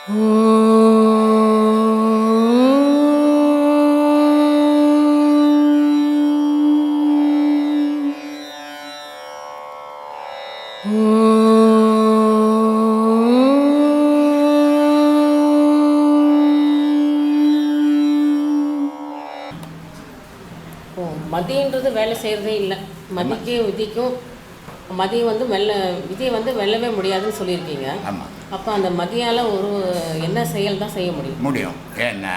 மதின்றது வேலை செய்கிறதே இல்லை. மதிக்கும் விதிக்கும் மதியம் வந்து விதியை வந்து வெல்லவே முடியாதுன்னு சொல்லியிருக்கீங்க. ஆமாம். அப்போ அந்த மதியால் ஒரு என்ன செயல் தான் செய்ய முடியும். ஏன்னா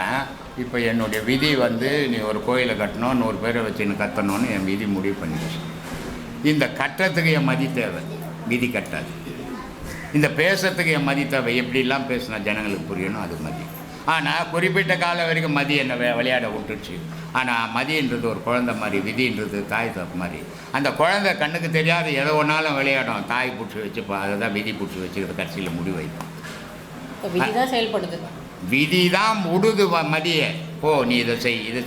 இப்போ என்னுடைய விதி வந்து நீ ஒரு கோயிலை கட்டணும், 100 பேரை வச்சு நீ கட்டணும்னு என் விதி முடிவு பண்ணிடுச்சு. இந்த கட்டத்துக்கு என் மதி தேவை, விதி கட்டாது. இந்த பேசுறதுக்கு என் மதி தேவை, எப்படிலாம் பேசினா ஜனங்களுக்கு புரியணும், அது மதி. ஆனால் குறிப்பிட்ட காலம் வரைக்கும் மதி என்னை விளையாட விட்டுடுச்சு. ஆனால் மதின்றது ஒரு குழந்தை மாதிரி, விதின்றது தாய் தப்பு மாதிரி. அந்த குழந்தை கண்ணுக்கு தெரியாத எதை ஒன்றாலும் விளையாடும், தாய் பிடிச்சி வச்சுப்பா, அதை தான் விதி பிடிச்சி வச்சுக்கிறது, கடைசியில் முடிவைக்கும். விதி தான் செயல்படுது, விதி தான் முடுது மதியை. ஓ நீ இதை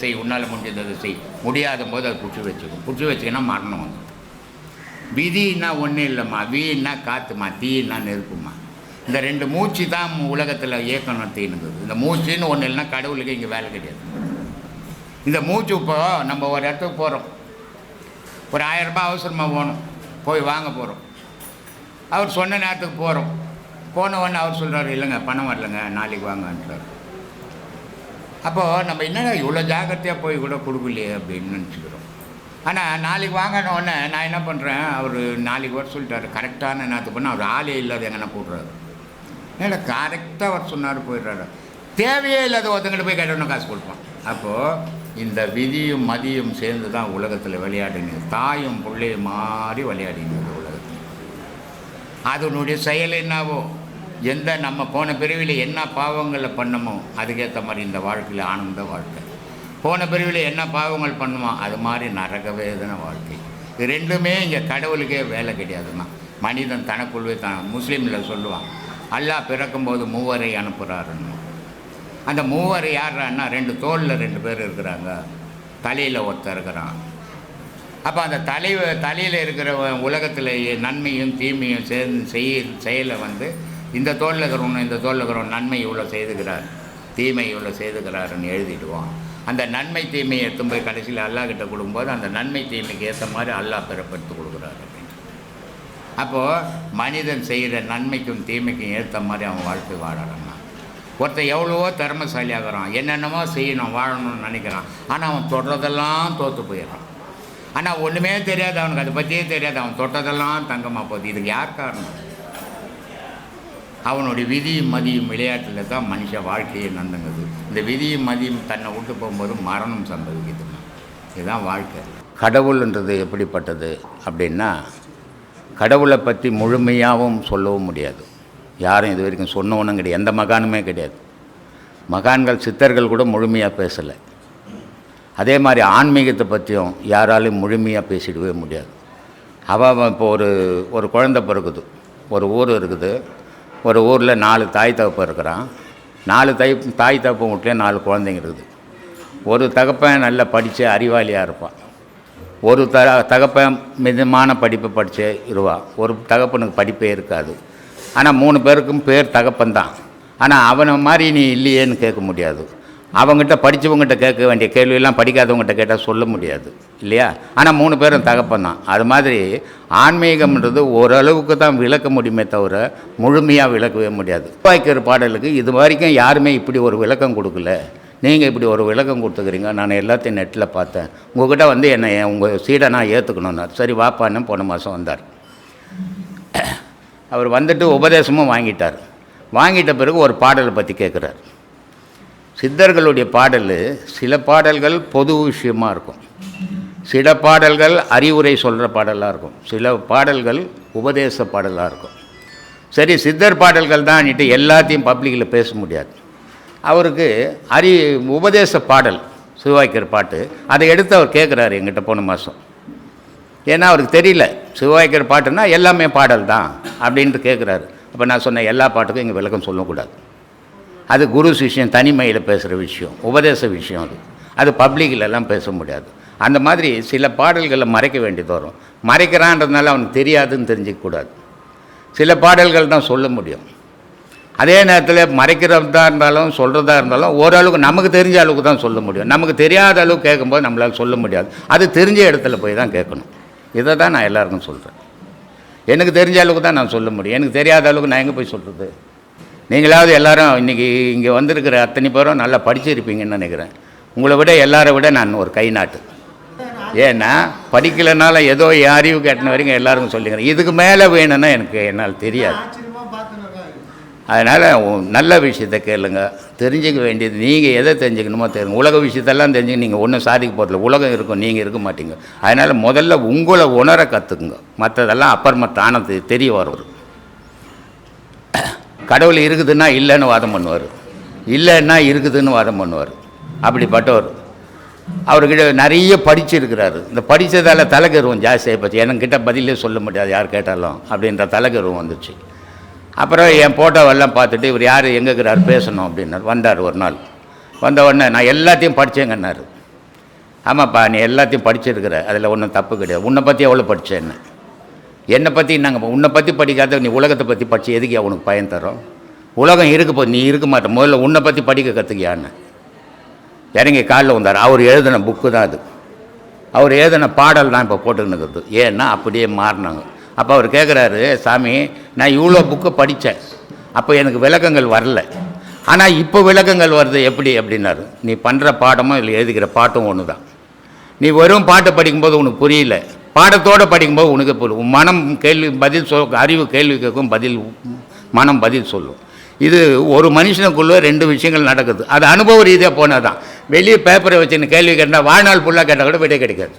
செய், உன்னால் முடிஞ்சது அதை செய். முடியாத போது அதை பிடிச்சி வச்சுக்கினா மரணம் வந்து. விதின்னா ஒன்றும் இல்லைம்மா, வீன்னா காற்றுமா, தீன்னா நெருப்புமா. இந்த 2 மூச்சு தான் உலகத்தில் இயக்கம் நடத்தினுது. இந்த மூச்சுன்னு ஒன்று இல்லைன்னா கடவுளுக்கு இங்கே வேலை கிடையாது. இந்த மூச்சு இப்போ நம்ம ஒரு இடத்துக்கு போகிறோம், ஒரு 1000 ரூபாய் அவசரமாக போகணும், போய் வாங்க போகிறோம். அவர் சொன்ன நேரத்துக்கு போகிறோம், போன உடனே அவர் சொல்கிறார் இல்லைங்க பணம் வரலைங்க, நாளைக்கு வாங்கன்றார். அப்போது நம்ம என்னடா இவ்வளோ ஜாக்கிரதையாக போய் கூட கொடுக்கலையே அப்படின்னு நினச்சிக்கிறோம். ஆனால் நாளைக்கு வாங்கின உடனே நான் என்ன பண்ணுறேன், அவர் நாளைக்கு வர சொல்லிட்டாரு, கரெக்டான நேரத்துக்கு பண்ணால் அவர் ஆளே இல்லாத எங்கன்னா போடுறாரு. ஏன்னா கரெக்டாக அவர் சொன்னார் போயிடுறாரு. தேவையே இல்லாத ஒருத்தங்கிட்ட போய் கேட்டோன்னா காசு கொடுப்பான். அப்போது இந்த விதியும் மதியும் சேர்ந்து தான் உலகத்தில் விளையாடினது. தாயும் பிள்ளையும் மாறி விளையாடினது உலகத்தில். அதனுடைய செயல் என்னவோ, எந்த நம்ம போன பிரிவில் என்ன பாவங்களை பண்ணமோ அதுக்கேற்ற மாதிரி இந்த வாழ்க்கையில் ஆனந்த வாழ்க்கை. போன பிரிவில் என்ன பாவங்கள் பண்ணுமோ அது மாதிரி நரக வேதனை வாழ்க்கை. இது ரெண்டுமே இங்கே கடவுளுக்கே வேலை கிடையாதுன்னா. மனிதன் தனக்குள்ளே முஸ்லீமில் சொல்லுவான், அல்லாஹ் பிறக்கும்போது 3 அனுப்புகிறாருன்னு. அந்த 3 யாரான்னா 2 தோளில் 2 பேர் இருக்கிறாங்க, தலையில் ஒருத்தர் இருக்கிறான். அப்போ அந்த தலையில் இருக்கிற உலகத்தில் நன்மையும் தீமையும் சேர்ந்து செயலை வந்து இந்த தோளில் இருக்கிறவனும் இந்த தோளில் இருக்கிறவன் நன்மை இவ்வளோ செய்துக்கிறார், தீமை இவ்வளோ செய்துக்கிறாருன்னு எழுதிடுவான். அந்த நன்மை தீமையை எடுத்து போய் கடைசியில் அல்லாஹ் கிட்ட கொடுக்கும்போது அந்த நன்மை தீமைக்கு ஏற்ற மாதிரி அல்லாஹ் பிறப்படுத்து கொடுக்குறாரு அப்படின்னு. அப்போது மனிதன் செய்கிற நன்மைக்கும் தீமைக்கும் ஏற்ற மாதிரி அவன் வாழ்க்கை வாழறான். ஒருத்தன் எவ்வளவோ திறமைசாலியாகிறான், என்னென்னமோ செய்யணும் வாழணும்னு நினைக்கிறான், ஆனால் அவன் தொடுறதெல்லாம் தோற்று போயிடுறான். ஆனால் ஒன்றுமே தெரியாது அவனுக்கு, அதை பற்றியே தெரியாது, அவன் தொட்டதெல்லாம் தங்கமாக போகுது. இதுக்கு யார் காரணம்? அவனுடைய விதியும் மதியும் விளையாட்டில் தான் மனுஷ வாழ்க்கையை நடந்துங்குது. இந்த விதியும் மதியும் தன்னை விட்டு போகும்போது மரணம் சம்பவிக்குதுமா. இதுதான் வாழ்க்கை. கடவுள்ன்றது எப்படிப்பட்டது அப்படின்னா, கடவுளை பற்றி முழுமையாகவும் சொல்லவும் முடியாது. யாரும் இது வரைக்கும் சொன்னவனும் கிடையாது, எந்த மகானுமே கிடையாது. மகான்கள் சித்தர்கள் கூட முழுமையாக பேசலை. அதே மாதிரி ஆன்மீகத்தை பற்றியும் யாராலையும் முழுமையாக பேசிடவே முடியாது. அவன் இப்போ ஒரு குழந்தை பிறகுது, ஒரு ஊர் இருக்குது, ஒரு ஊரில் 4 தாய் தகப்பன் இருக்கிறான். 4 தாய் தகப்பன் வீட்லேயே 4 குழந்தைங்க இருக்குது. ஒரு தகப்பன் நல்லா படித்த அறிவாளியாக இருப்பான், ஒரு தகப்பன் மிதமான படிப்பை படித்து இருவான், ஒரு தகப்பனுக்கு படிப்பே இருக்காது. ஆனால் 3 பேருக்கும் பேர் தகப்பன் தான். ஆனால் அவனை மாதிரி நீ இல்லையேன்னு கேட்க முடியாது. அவங்ககிட்ட படித்தவங்ககிட்ட கேட்க வேண்டிய கேள்வியெல்லாம் படிக்காதவங்ககிட்ட கேட்டால் சொல்ல முடியாது இல்லையா? ஆனால் 3 பேரும் தகப்பன் தான். அது மாதிரி ஆன்மீகம்ன்றது ஓரளவுக்கு தான் விளக்க முடியுமே தவிர முழுமையாக விளக்கவே முடியாது. வாய்க்கிற பாடலுக்கு இது வரைக்கும் யாருமே இப்படி ஒரு விளக்கம் கொடுக்கல, நீங்கள் இப்படி ஒரு விளக்கம் கொடுத்துக்கிறீங்க, நான் எல்லாத்தையும் நெட்டில் பார்த்தேன், உங்கள்கிட்ட வந்து என்னை உங்கள் சீடை நான் ஏற்றுக்கணுன்னார். சரி வாப்பான்னு போன மாதம் வந்தார். அவர் வந்துட்டு உபதேசமும் வாங்கிட்டார். வாங்கிட்ட பிறகு ஒரு பாடலை பற்றி கேட்குறார். சித்தர்களுடைய பாடல் சில பாடல்கள் பொது விஷயமாக இருக்கும், சில பாடல்கள் அறிவுரை சொல்கிற பாடலாக இருக்கும், சில பாடல்கள் உபதேச பாடலாக இருக்கும். சரி சித்தர் பாடல்கள் தான்ட்டு எல்லாத்தையும் பப்ளிக்கில் பேச முடியாது. அவருக்கு உபதேச பாடல் சிவாய்க்கிற பாட்டு அதை எடுத்து அவர் கேட்குறாரு எங்கிட்ட போன மாதம். ஏன்னா அவருக்கு தெரியல சிவாய்க்கிற பாட்டுன்னா எல்லாமே பாடல் தான் அப்படின்ட்டு கேட்குறாரு. அப்போ நான் சொன்னேன், எல்லா பாட்டுக்கும் இங்கே விளக்கம் சொல்லக்கூடாது, அது குரு சிஷ்யம் தனிமையில் பேசுகிற விஷயம், உபதேச விஷயம், அது பப்ளிக்கிலெல்லாம் பேச முடியாது. அந்த மாதிரி சில பாடல்களை மறைக்க வேண்டியது வரும். மறைக்கிறான்றதுனால அவனுக்கு தெரியாதுன்னு தெரிஞ்சிக்கக்கூடாது. சில பாடல்கள் தான் சொல்ல முடியும். அதே நேரத்தில் மறைக்கிறதா இருந்தாலும் சொல்கிறதா இருந்தாலும் ஓரளவுக்கு நமக்கு தெரிஞ்ச அளவுக்கு தான் சொல்ல முடியும். நமக்கு தெரியாத அளவுக்கு கேட்கும்போது நம்மளால் சொல்ல முடியாது. அது தெரிஞ்ச இடத்துல போய் தான் கேட்கணும். இதை தான் நான் எல்லாருக்கும் சொல்கிறேன். எனக்கு தெரிஞ்ச அளவுக்கு தான் நான் சொல்ல முடியும். எனக்கு தெரியாத அளவுக்கு நான் எங்கே போய் சொல்கிறது? நீங்களாவது எல்லோரும் இன்றைக்கி இங்கே வந்திருக்கிற அத்தனை பேரும் நல்லா படிச்சிருப்பீங்கன்னு நினைக்கிறேன். உங்களை விட எல்லாரை விட நான் ஒரு கை நாட்டு. ஏன்னா படிக்கலைனால ஏதோ என் அறிவு கேட்டின வரைக்கும் எல்லாருக்கும் சொல்லிக்கிறேன். இதுக்கு மேலே வேணும்னா என்னால் தெரியாது. அதனால் நல்ல விஷயத்தை கேளுங்க. தெரிஞ்சுக்க வேண்டியது நீங்கள் எதை தெரிஞ்சுக்கணுமோ தெரியுங்க. உலக விஷயத்தெல்லாம் தெரிஞ்சுக்க நீங்கள் ஒன்றும் சாதிக்க போகிறதில்ல. உலகம் இருக்கும், நீங்கள் இருக்க மாட்டீங்க. அதனால் முதல்ல உங்களை உணர கற்றுக்குங்க. மற்றதெல்லாம் அப்புறமா தானே தெரிய வரும். கடவுள் இருக்குதுன்னா இல்லைன்னு வாதம் பண்ணுவார், இல்லைன்னா இருக்குதுன்னு வாதம் பண்ணுவார். அப்படிப்பட்டவர். அவர்கிட்ட நிறைய படிச்சிருக்கிறாரு. இந்த படித்ததால் தலைகருவம் ஜாஸ்தியாக போச்சு. என்கிட்ட பதிலே சொல்ல முடியாது யார் கேட்டாலும் அப்படின்ற தலைகருவம் வந்துச்சு. அப்புறம் என் ஃபோட்டோவெல்லாம் பார்த்துட்டு இவர் யார் எங்கே இருக்கிறார் பேசணும் அப்படின்னார். வந்தார் ஒரு நாள். வந்த உடனே நான் எல்லாத்தையும் படித்தேங்கன்னாரு. ஆமாப்பா நீ எல்லாத்தையும் படிச்சிருக்கிற, அதில் ஒன்றும் தப்பு கிடையாது. உன்னை பற்றி எவ்வளோ படித்தேன்னு. என்னை பற்றி நாங்கள் உன்னை பற்றி படிக்காத நீ உலகத்தை பற்றி படித்து எதுக்கு அவனுக்கு பயன் தரோம்? உலகம் இருக்க நீ இருக்க மாட்டேன். முதல்ல உன்னை பற்றி படிக்க கற்றுக்கியான்னு இறங்கி காலில் வந்தார். அவர் எழுதின புக்கு தான் அது. அவர் எழுதின பாடல் தான் இப்போ போட்டுக்கின்னு இருக்குது. ஏன்னா அப்படியே மாறினாங்க. அப்போ அவர் கேட்குறாரு, சாமி நான் இவ்வளோ புக்கு படித்தேன், அப்போ எனக்கு விளக்கங்கள் வரல, ஆனால் இப்போ விளக்கங்கள் வருது எப்படி அப்படின்னாரு. நீ பண்ணுற பாடமும் இல்லை எழுதிக்கிற பாட்டும் ஒன்று தான். நீ வெறும் பாட்டை படிக்கும்போது உனக்கு புரியல, பாடத்தோடு படிக்கும்போது உனக்கு புரியும். மனம் கேள்வி பதில் அறிவு கேள்வி கேட்கும், மனம் பதில் சொல்லும். இது ஒரு மனுஷனுக்குள்ளே ரெண்டு விஷயங்கள் நடக்குது. அது அனுபவ ரீதியாக போனால் தான். வெளியே பேப்பரை வச்சுன்னு கேள்வி கேட்டால் வாழ்நாள் ஃபுல்லாக கேட்டால் கூட விடை கிடைக்காது.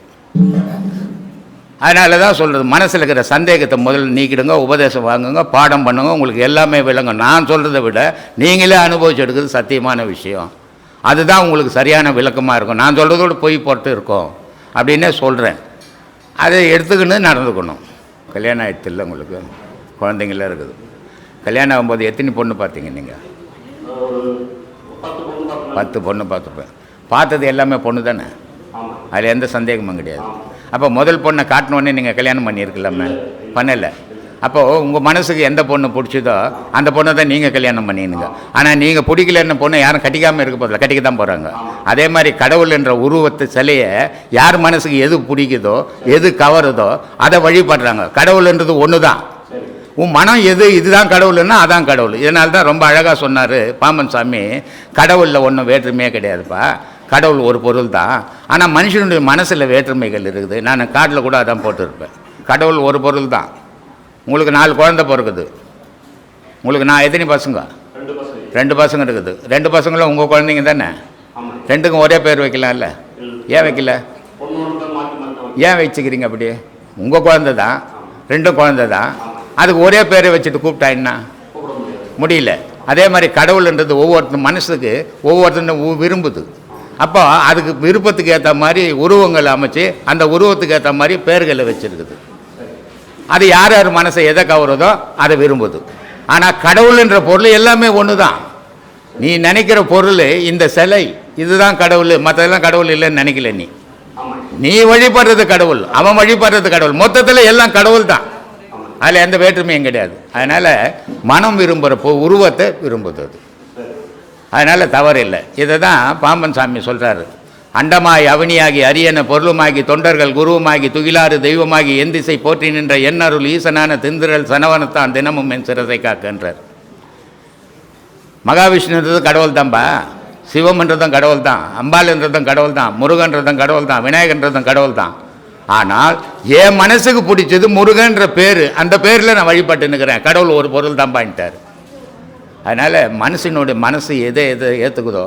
அதனால தான் சொல்கிறது, மனசில் இருக்கிற சந்தேகத்தை முதல்ல நீக்கிடுங்க, உபதேசம் வாங்குங்க, பாடம் பண்ணுங்க, உங்களுக்கு எல்லாமே விளங்கும். நான் சொல்கிறத விட நீங்களே அனுபவிச்சு எடுக்கிறது சத்தியமான விஷயம். அதுதான் உங்களுக்கு சரியான விளக்கமாக இருக்கும். நான் சொல்கிறதோடு போய் போட்டு இருக்கோம் அப்படின்னே சொல்கிறேன். அதை எடுத்துக்கின்னு நடந்துக்கணும். கல்யாணம் ஆகிடுது இல்லை, உங்களுக்கு குழந்தைங்களாம் இருக்குது. கல்யாணம் ஆகும்போது எத்தனை பொண்ணு பார்த்தீங்க நீங்கள்? 10 பொண்ணு பார்த்துப்பேன். பார்த்தது எல்லாமே பொண்ணு தானே, அதில் எந்த சந்தேகமும் கிடையாது. அப்போ முதல் பொண்ணை காட்டினோடனே நீங்கள் கல்யாணம் பண்ணியிருக்கலாமே, பண்ணலை. அப்போது உங்கள் மனசுக்கு எந்த பொண்ணு பிடிச்சதோ அந்த பொண்ணை தான் நீங்கள் கல்யாணம் பண்ணிடுங்க. ஆனால் நீங்கள் பிடிக்கலன்னு பொண்ணை யாரும் கட்டிக்காமல் இருக்க போதில்லை, கட்டிக்க தான் போகிறாங்க. அதே மாதிரி கடவுள் என்ற உருவத்தை சிலையை யார் மனசுக்கு எது பிடிக்குதோ எது கவருதோ அதை வழிபடுறாங்க. கடவுள்ன்றது ஒன்று தான். உன் மனம் எது இதுதான் கடவுள்னா அதான் கடவுள். இதனால தான் ரொம்ப அழகாக சொன்னார் பாம்பன் சாமி, கடவுளில் ஒன்றும் வேற்றுமையே கிடையாதுப்பா, கடவுள் ஒரு பொருள் தான். ஆனால் மனுஷனுடைய மனசில் வேற்றுமைகள் இருக்குது. நான் காட்டில் கூட அதான் போட்டுருப்பேன். கடவுள் ஒரு பொருள் தான். உங்களுக்கு 4 குழந்தை பிறகுது. உங்களுக்கு நான் எத்தனை பசங்க? 2 பசங்க இருக்குது. 2 பசங்களும் உங்கள் குழந்தைங்க தானே. 2க்கும் ஒரே பேர் வைக்கலாம்ல, ஏன் வைக்கல? ஏன் வச்சுக்கிறீங்க அப்படி? உங்கள் குழந்தை தான், 2 குழந்தை தான், அதுக்கு ஒரே பேரை வச்சுட்டு கூப்பிட்டா என்ன முடியல. அதே மாதிரி கடவுள்ன்றது ஒவ்வொருத்தரும் மனசுக்கு ஒவ்வொருத்தரும் விரும்புது. அப்போ அதுக்கு விருப்பத்துக்கு ஏற்ற மாதிரி உருவங்கள் அமைச்சு அந்த உருவத்துக்கு ஏற்ற மாதிரி பேர்களை வச்சுருக்குது. அது யார் யார் மனசை எதை கவருதோ அதை விரும்புது. ஆனால் கடவுள்ன்ற பொருள் எல்லாமே ஒன்று தான். நீ நினைக்கிற பொருள் இந்த சிலை இதுதான் கடவுள், மற்றதெல்லாம் கடவுள் இல்லைன்னு நினைக்கல. நீ வழிபடுறது கடவுள், அவன் வழிபடுறது கடவுள், மொத்தத்தில் எல்லாம் கடவுள் தான். அதில் எந்த வேற்றுமையும் கிடையாது. அதனால் மனம் விரும்புகிற உருவத்தை விரும்புது. அதனால் தவறு இல்லை. இதை தான் பாம்பன் சாமி சொல்கிறாரு. அண்டமாய் அவனியாகி அரியன பொருளுமாகி தொண்டர்கள் குருவுமாகி துகிலாறு தெய்வமாகி எந்திசை போற்றி நின்ற எண்ணருள் ஈசனான திந்திரல் சனவனத்தான் தினமும் என் சிரத்தை காக்கின்றார். மகாவிஷ்ணுன்றது கடவுள் தான்பா, சிவம்ன்றதும் கடவுள் தான், அம்பாள்ன்றதும் கடவுள் தான், முருகன்றதும் கடவுள் தான், விநாயகன்றதும் கடவுள் தான். ஆனால் என் மனசுக்கு பிடிச்சது முருகன்ற பேர், அந்த பேரில் நான் வழிபட்டு நிற்கிறேன். கடவுள் ஒரு பொருள் தான் பாயிட்டார். அதனால் மனுஷனுடைய மனசு எதை ஏற்றுக்குதோ,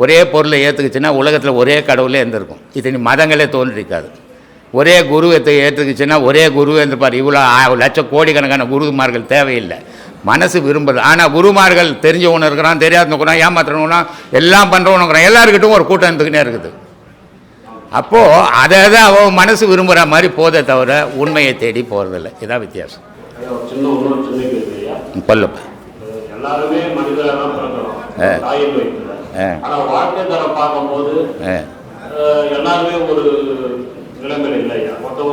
ஒரே பொருளை ஏற்றுக்குச்சுன்னா உலகத்தில் ஒரே கடவுளே இருந்திருக்கும். இத்தனை மதங்களே தோன்றிருக்காது. ஒரே குருவத்தை ஏற்றுக்குச்சுன்னா ஒரே குருவே இருந்திருப்பார். இவ்வளோ லட்சம் கோடிக்கணக்கான குருமார்கள் தேவையில்லை. மனசு விரும்புது. ஆனால் குருமார்கள் தெரிஞ்சவனு இருக்கிறான், தெரியாதவனுக்குறான், ஏமாத்துறவனா, எல்லாம் பண்ணுறவனுக்குறான், எல்லாருக்கிட்டும் ஒரு கூட்டம் இருந்துக்கினே இருக்குது. அப்போது அதை தான் அவன் மனசு விரும்புகிற மாதிரி போதே தவிர உண்மையை தேடி போகிறதில்ல. இதான் வித்தியாசம். கொல்லுப்பா. எல்லாருமே மனிதராக தான் பிறக்கிறோம், தாயின் வயிற்றுல. ஆனால் வாழ்க்கை தரம் பார்க்கும்போது எல்லாருமே ஒரு நிலைமையில் இல்லையா. மொத்தம்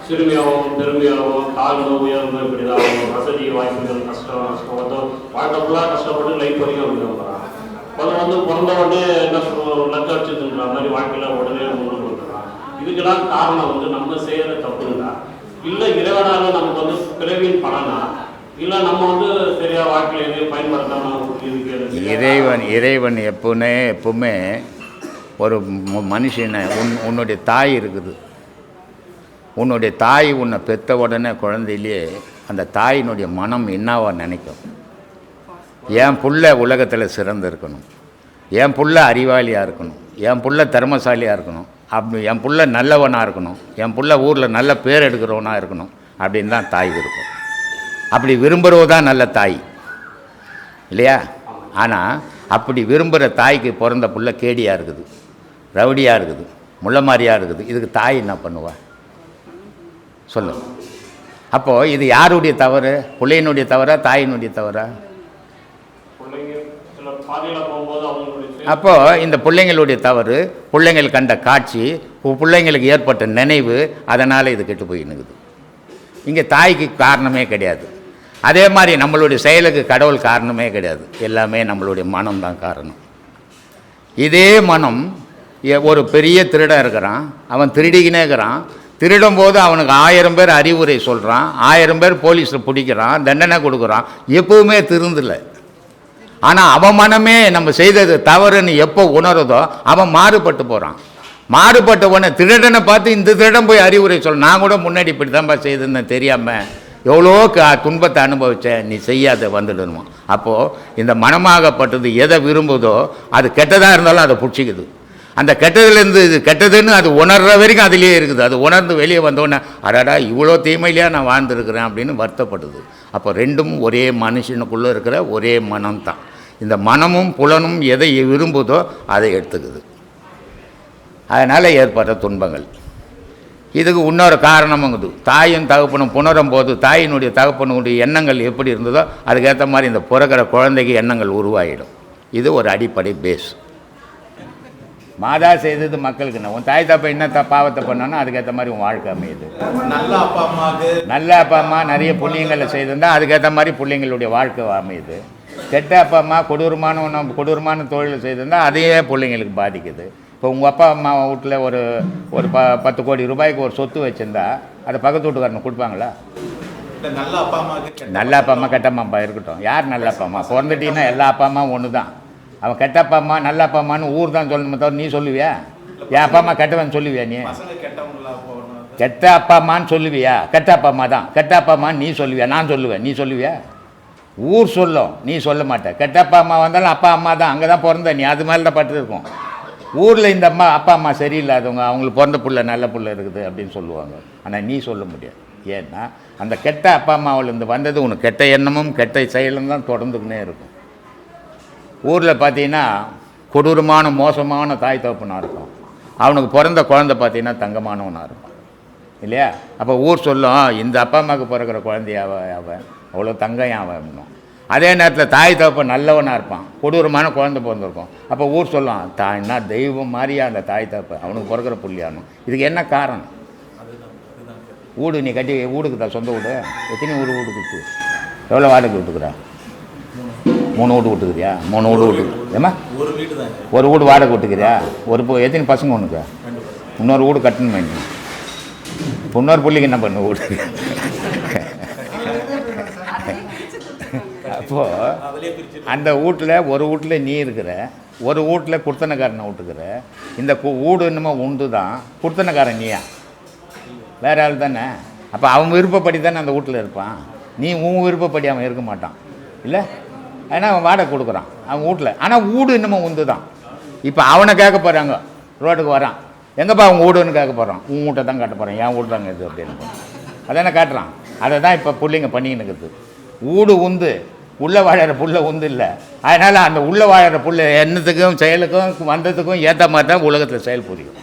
சிறுமியாகவும் பெருமையாகவும் கால் உயர்வு இப்படிதான் வசதி வாய்ப்புகள் கஷ்டம் வாழ்க்கை ஃபுல்லாக கஷ்டப்பட்டு லைஃப் வரைக்கும் அப்படி வந்துடுறான். வந்து பிறந்த உடனே என்ன லட்சம் வச்சுருக்கிற மாதிரி வாழ்க்கையில் உடனே முன்னுக்கு வந்துடுறான். இதுக்கெல்லாம் காரணம் வந்து நம்ம செய்கிற தப்புங்களா இல்லை இறைவனால நமக்கு வந்து பிறவின் பலனா இல்லை நம்ம வந்து சரியா வாழ்க்கையில் எதையும் பயன்படுத்தாமல் இறைவன் எப்பவுமே ஒரு மனுஷனை உன்னுடைய தாய் இருக்குது. உன்னுடைய தாய் உன்னை பெற்ற உடனே குழந்தையிலேயே அந்த தாயினுடைய மனம் என்னவா நினைக்கும்? என் புள்ள உலகத்தில் சிறந்து இருக்கணும், என் புள்ள அறிவாளியாக இருக்கணும், என் புள்ள திறமசாலியாக இருக்கணும், அப்படி என் புள்ள நல்லவனாக இருக்கணும், என் புள்ள ஊரில் நல்ல பேர் எடுக்கிறவனாக இருக்கணும் அப்படின்னு தான் தாய் விருப்பம். அப்படி விரும்புகிறவ தான் நல்ல தாய் இல்லையா? ஆனால் அப்படி விரும்புகிற தாய்க்கு பிறந்த புள்ள கேடியாக இருக்குது, ரவுடியாக இருக்குது, முள்ளமாரியாக இருக்குது. இதுக்கு தாய் என்ன பண்ணுவா சொல்லு? அப்போது இது யாருடைய தவறு? பிள்ளையினுடைய தவறா தாயினுடைய தவறா? அப்போது இந்த பிள்ளைங்களுடைய தவறு, பிள்ளைங்கள் கண்ட காட்சி, பிள்ளைங்களுக்கு ஏற்பட்ட நினைவு, அதனால் இது கெட்டு போயின்னுக்குது. இங்கே தாய்க்கு காரணமே கிடையாது. அதே மாதிரி நம்மளுடைய செயலுக்கு கடவுள் காரணமே கிடையாது. எல்லாமே நம்மளுடைய மனம்தான் காரணம். இதே மனம் ஒரு பெரிய திருடன் இருக்கிறான், அவன் திருடிக்கினே இருக்கிறான். திருடும் போது அவனுக்கு 1000 பேர் அறிவுரை சொல்கிறான், 1000 பேர் போலீஸில் பிடிக்கிறான், தண்டனை கொடுக்குறான், எப்பவுமே திருந்தலை. ஆனால் அவன் மனமே நம்ம செய்தது தவறுன்னு எப்போ உணருதோ அவன் மாறுபட்டு போகிறான். மாறுபட்டவனை திருடனை பார்த்து இந்த திருடன் போய் அறிவுரை சொல்ல, நான் கூட முன்னாடி இப்படி தான்ப்பா செய்திருந்தேன் தெரியாமல் எவ்வளோ துன்பத்தை அனுபவித்தேன், நீ செய்யாத வந்துடணுமா. அப்போது இந்த மனமாகப்பட்டது எதை விரும்புதோ அது கெட்டதாக இருந்தாலும் அதை பிடிச்சிக்குது. அந்த கெட்டதுலேருந்து இது கெட்டதுன்னு அது உணர்கிற வரைக்கும் அதிலே இருக்குது. அது உணர்ந்து வெளியே வந்தோடனே அடாடா இவ்வளோ தீமையிலையாக நான் வாழ்ந்துருக்கிறேன் அப்படின்னு வருத்தப்படுது. அப்போ ரெண்டும் ஒரே மனுஷனுக்குள்ளே இருக்கிற ஒரே மனம்தான். இந்த மனமும் புலனும் எதை விரும்புதோ அதை எடுத்துக்குது. அதனால் ஏற்பட்ட துன்பங்கள். இதுக்கு இன்னொரு காரணமுங்குது. தாயும் தகப்பனும் புணரும் போது தாயினுடைய தகப்பனுடைய எண்ணங்கள் எப்படி இருந்ததோ அதுக்கேற்ற மாதிரி இந்த பிறக்கிற குழந்தைக்கு எண்ணங்கள் உருவாகிடும். இது ஒரு அடிப்படை பேஸ். மாதா செய்தது மக்களுக்கு என்ன, உன் தாய் தப்ப என்ன பாவத்தை பண்ணானோ அதுக்கேற்ற மாதிரி உன் வாழ்க்கை அமையுது. நல்ல அப்பா அம்மா நிறைய புள்ளியங்களை செய்திருந்தால் அதுக்கேற்ற மாதிரி பிள்ளைங்களுடைய வாழ்க்கை அமையுது. கெட்ட அப்பா அம்மா கொடூரமான தொழில் செய்திருந்தால் அதையே பிள்ளைங்களுக்கு பாதிக்குது. இப்போ உங்கள் அப்பா அம்மா வீட்டில் ஒரு 10 கோடி ரூபாய்க்கு ஒரு சொத்து வச்சுருந்தா அதை பக்கத்து வீட்டுக்காரனுக்கு கொடுப்பாங்களா? நல்ல அப்பா அம்மா கெட்ட அம்மா இருக்கட்டும், யார் நல்ல அப்பா அம்மா? பிறந்துட்டீங்கன்னா எல்லா அப்பா அம்மா ஒன்று தான். அவன் கெட்ட அப்பா அம்மா நல்ல அப்பா அம்மான்னு ஊர் தான் சொல்லணுமே தவிர நீ சொல்லுவியா? என் அப்பா அம்மா கெட்டவன் சொல்லுவியா? நீ கெட்ட அப்பா அம்மான்னு சொல்லுவியா? கெட்ட அப்பா அம்மா தான் கெட்ட அப்பா அம்மான்னு நீ சொல்லுவியா? நான் சொல்லுவேன், நீ சொல்லுவியா? ஊர் சொல்லும், நீ சொல்ல மாட்டேன். கெட்ட அப்பா அம்மா வந்தாலும் அப்பா அம்மா தான், அங்கே தான் பிறந்த நீ, அது மேலே தான் பட்டுருக்கும். ஊரில் இந்த அப்பா அம்மா சரியில்லாதவங்க, அவங்களுக்கு பிறந்த புள்ள நல்ல புள்ள இருக்குது அப்படின்னு சொல்லுவாங்க. ஆனால் நீ சொல்ல முடியாது. ஏன்னா அந்த கெட்ட அப்பா அம்மாவிலேருந்து வந்தது உனக்கு கெட்ட எண்ணமும் கெட்ட செயலும் தான் தொடர்ந்துக்கினே இருக்கும். ஊரில் பார்த்தீங்கன்னா கொடூரமான மோசமான தாய் தகப்பனாக இருக்கும், அவனுக்கு பிறந்த குழந்தை பார்த்தீங்கன்னா தங்கமானவனாக இருக்கும் இல்லையா? அப்போ ஊர் சொல்லும் இந்த அப்பா அம்மாவுக்கு பிறக்கிற குழந்தையாவ அவன் அவ்வளோ தங்கம் அவன் அப்படின்னும். அதே நேரத்தில் தாய் தகப்பன் நல்லவனாக இருப்பான், கொடூரமான குழந்தை பிறந்திருக்கும். அப்போ ஊர் சொல்லும் தாய்னா தெய்வம் மாதிரியா அந்த தாய் தகப்பன், அவனுக்கு பிறக்கிற புள்ளியானும். இதுக்கு என்ன காரணம்? வீடு நீ கட்டி வீடுக்கு தான் சொந்த வீடு. எத்தனை வீடு கொடுத்து எவ்வளோ வாடகை விட்டுக்குறா? 3 வீடு விட்டுக்கிறியா? 3 வீடு விட்டுக்கு ஏமா? ஒரு வீடு வாடகை விட்டுக்கிறியா? எத்தனை பசங்க உனக்கு? இன்னொரு வீடு கட்டணும் வேணும். இன்னொரு பிள்ளைக்கு என்ன பண்ணு வீடு? அப்போது அந்த வீட்டில் ஒரு வீட்டில் நீ இருக்கிற, ஒரு வீட்டில் குர்த்தனக்காரனை விட்டுக்கிற. இந்த வீடு என்னமோ உண்டு தான், குர்த்தனக்காரன் நீயா? வேறு ஆள் தானே. அப்போ அவன் விருப்பப்படி தானே அந்த வீட்டில் இருப்பான். நீ உன் விருப்பப்படி அவன் இருக்க மாட்டான் இல்லை. ஏன்னா அவன் வாடகை கொடுக்குறான் அவன் வீட்டில். ஆனால் வீடு இன்னமும் உண்டு தான். இப்போ அவனை கேட்க போகிறாங்க, ரோட்டுக்கு வரான், எங்கேப்பா அவங்க வீடுன்னு கேட்க போகிறான். உன் வீட்டை தான் காட்ட போகிறான், என் வீடு தாங்க இது அப்படின்னு அதானே காட்டுறான். அதை தான் இப்போ பிள்ளைங்க பண்ணிக்கின்னு இருக்குது. வீடு உந்து, உள்ளே வாழற புள்ள உந்து இல்லை. அதனால் அந்த உள்ளே வாழற புள்ள எண்ணத்துக்கும் செயலுக்கும் வந்ததுக்கும் ஏற்ற மாதிரி தான் உலகத்தில் செயல் புரியும்.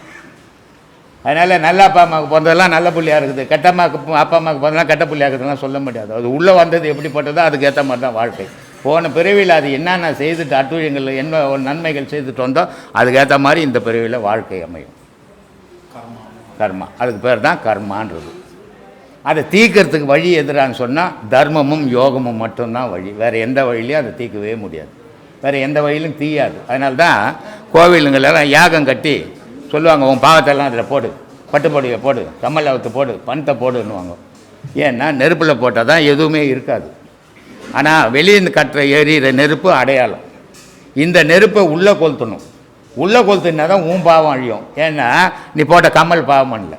அதனால் நல்ல அப்பா அம்மாவுக்கு பிறந்ததெல்லாம் நல்ல புள்ளியாக இருக்குது, கெட்ட அம்மாவுக்கு அப்பா அம்மாவுக்கு பிறந்தெல்லாம் கெட்ட புள்ளியாக இருக்குதுலாம் சொல்ல முடியாது. அது உள்ளே வந்தது எப்படிப்பட்டதோ அதுக்கு ஏற்ற மாதிரி தான் வாழ்க்கை. போன பிறவியில் அது என்னென்ன செய்துட்டு அட்டுழியங்கள் என்ன நன்மைகள் செய்துட்டு வந்தோம் அதுக்கேற்ற மாதிரி இந்த பிறவியில் வாழ்க்கை அமையும். கர்மா, அதுக்கு பேர் தான் கர்மான்றது. அதை தீர்க்கறதுக்கு வழி எதிரான்னு சொன்னால் தர்மமும் யோகமும் மட்டும்தான் வழி. வேறு எந்த வழியிலையும் அதை தீர்க்கவே முடியாது. வேறு எந்த வழியிலும் தீயாது. அதனால தான் கோவிலுங்களெல்லாம் யாகம் கட்டி சொல்லுவாங்க, உன் பாவத்தெல்லாம் அதில் போடு, பட்டுப்பொடியை போடு, கம்மல் அவுத்து போடு, பணத்தை போடுன்னுவாங்க. ஏன்னா நெருப்பில் போட்டால் தான் எதுவுமே இருக்காது. ஆனால் வெளியே கட்டுற எரியிற நெருப்பு அடையாளம். இந்த நெருப்பை உள்ளே கொளுத்தணும். உள்ளே கொளுத்துனா தான் உன் பாவம் அழியும். ஏன்னா நீ போட்ட கம்மல் பாவம் பண்ணல,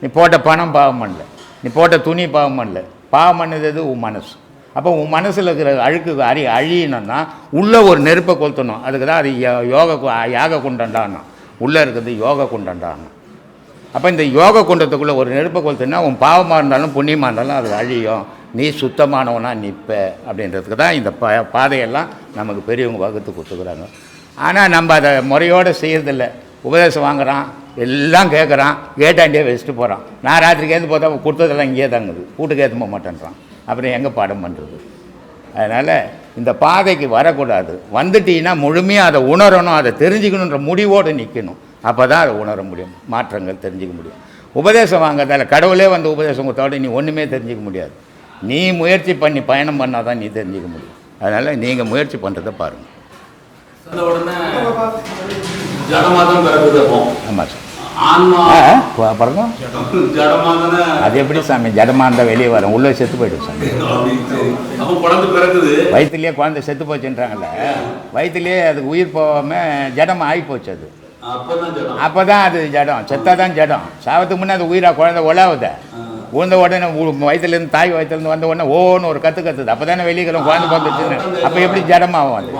நீ போட்ட பணம் பாவம் பண்ணல, நீ போட்ட துணி பாவம் பண்ணல. பாவம் பண்ணது உன் மனசு. அப்போ உன் மனசில் இருக்கிற அழுக்கு அழியணும்னா உள்ளே ஒரு நெருப்பை கொளுத்தணும். அதுக்கு தான் அது யாக குண்டண்டானா, உள்ளே இருக்கிறது யோக குண்டண்டானா. அப்போ இந்த யோக குண்டத்துக்குள்ளே ஒரு நெருப்பை கொளுத்துனா உன் பாவமாக இருந்தாலும் புண்ணியமாக இருந்தாலும் அது அழியும். நீ சுத்தமானவனாக நிற்ப அப்படின்றதுக்கு தான் இந்த பாதையெல்லாம் நமக்கு பெரியவங்க வகுத்து கொடுத்துக்கிறாங்க. ஆனால் நம்ம அதை முறையோடு செய்கிறதில்ல. உபதேசம் வாங்குகிறான், எல்லாம் கேட்குறான், கேட்டாண்டியே வச்சுட்டு போகிறான். நான் ராத்திரிக்கு ஏந்து பார்த்தா கொடுத்ததெல்லாம் இங்கேயே தங்குது, வீட்டுக்கு ஏற்ற போக மாட்டேன்றான். அப்புறம் எங்கே பாடம் பண்ணுறது? அதனால் இந்த பாதைக்கு வரக்கூடாது. வந்துட்டீங்கன்னா முழுமையாக அதை உணரணும், அதை தெரிஞ்சுக்கணுன்ற முடிவோடு நிற்கணும். அப்போ தான் அதை உணர முடியும், மாற்றங்கள் தெரிஞ்சிக்க முடியும். உபதேசம் வாங்கிறதால கடவுளே வந்து உபதேசம் கொடுத்தோட நீ ஒன்றுமே தெரிஞ்சிக்க முடியாது. நீ முயற்சி பண்ணி பயணம் பண்ணால் தான் நீ தெரிஞ்சிக்க முடியும். அதனால் நீங்கள் முயற்சி பண்ணுறதை பாருங்கள். ஆமாம் சார். பாருங்க, அது எப்படி சாமி ஜடமாக இருந்தால் வெளியே வரும், உள்ளே செத்து போய்டும் சாமி. வயிற்றுலேயே குழந்தை செத்து போச்சுன்றாங்கல்ல, வயிற்றுலேயே அதுக்கு உயிர் போகாமல் ஜடம் ஆகி போச்சு. அது அப்போ தான் அது ஜடம், செத்தா தான் ஜடம். சாவத்துக்கு முன்னே அது உயிராக குழந்தை உழவுத உழுந்த உடனே வயிற்றுலேருந்து தாய் வயிற்றுலேருந்து வந்த உடனே ஓன்னு ஒரு கற்றுது. அப்போ தானே வெளிக்கிறோம் குழந்தை பிறந்துச்சுன்னு. அப்போ எப்படி ஜடமாகும் அது?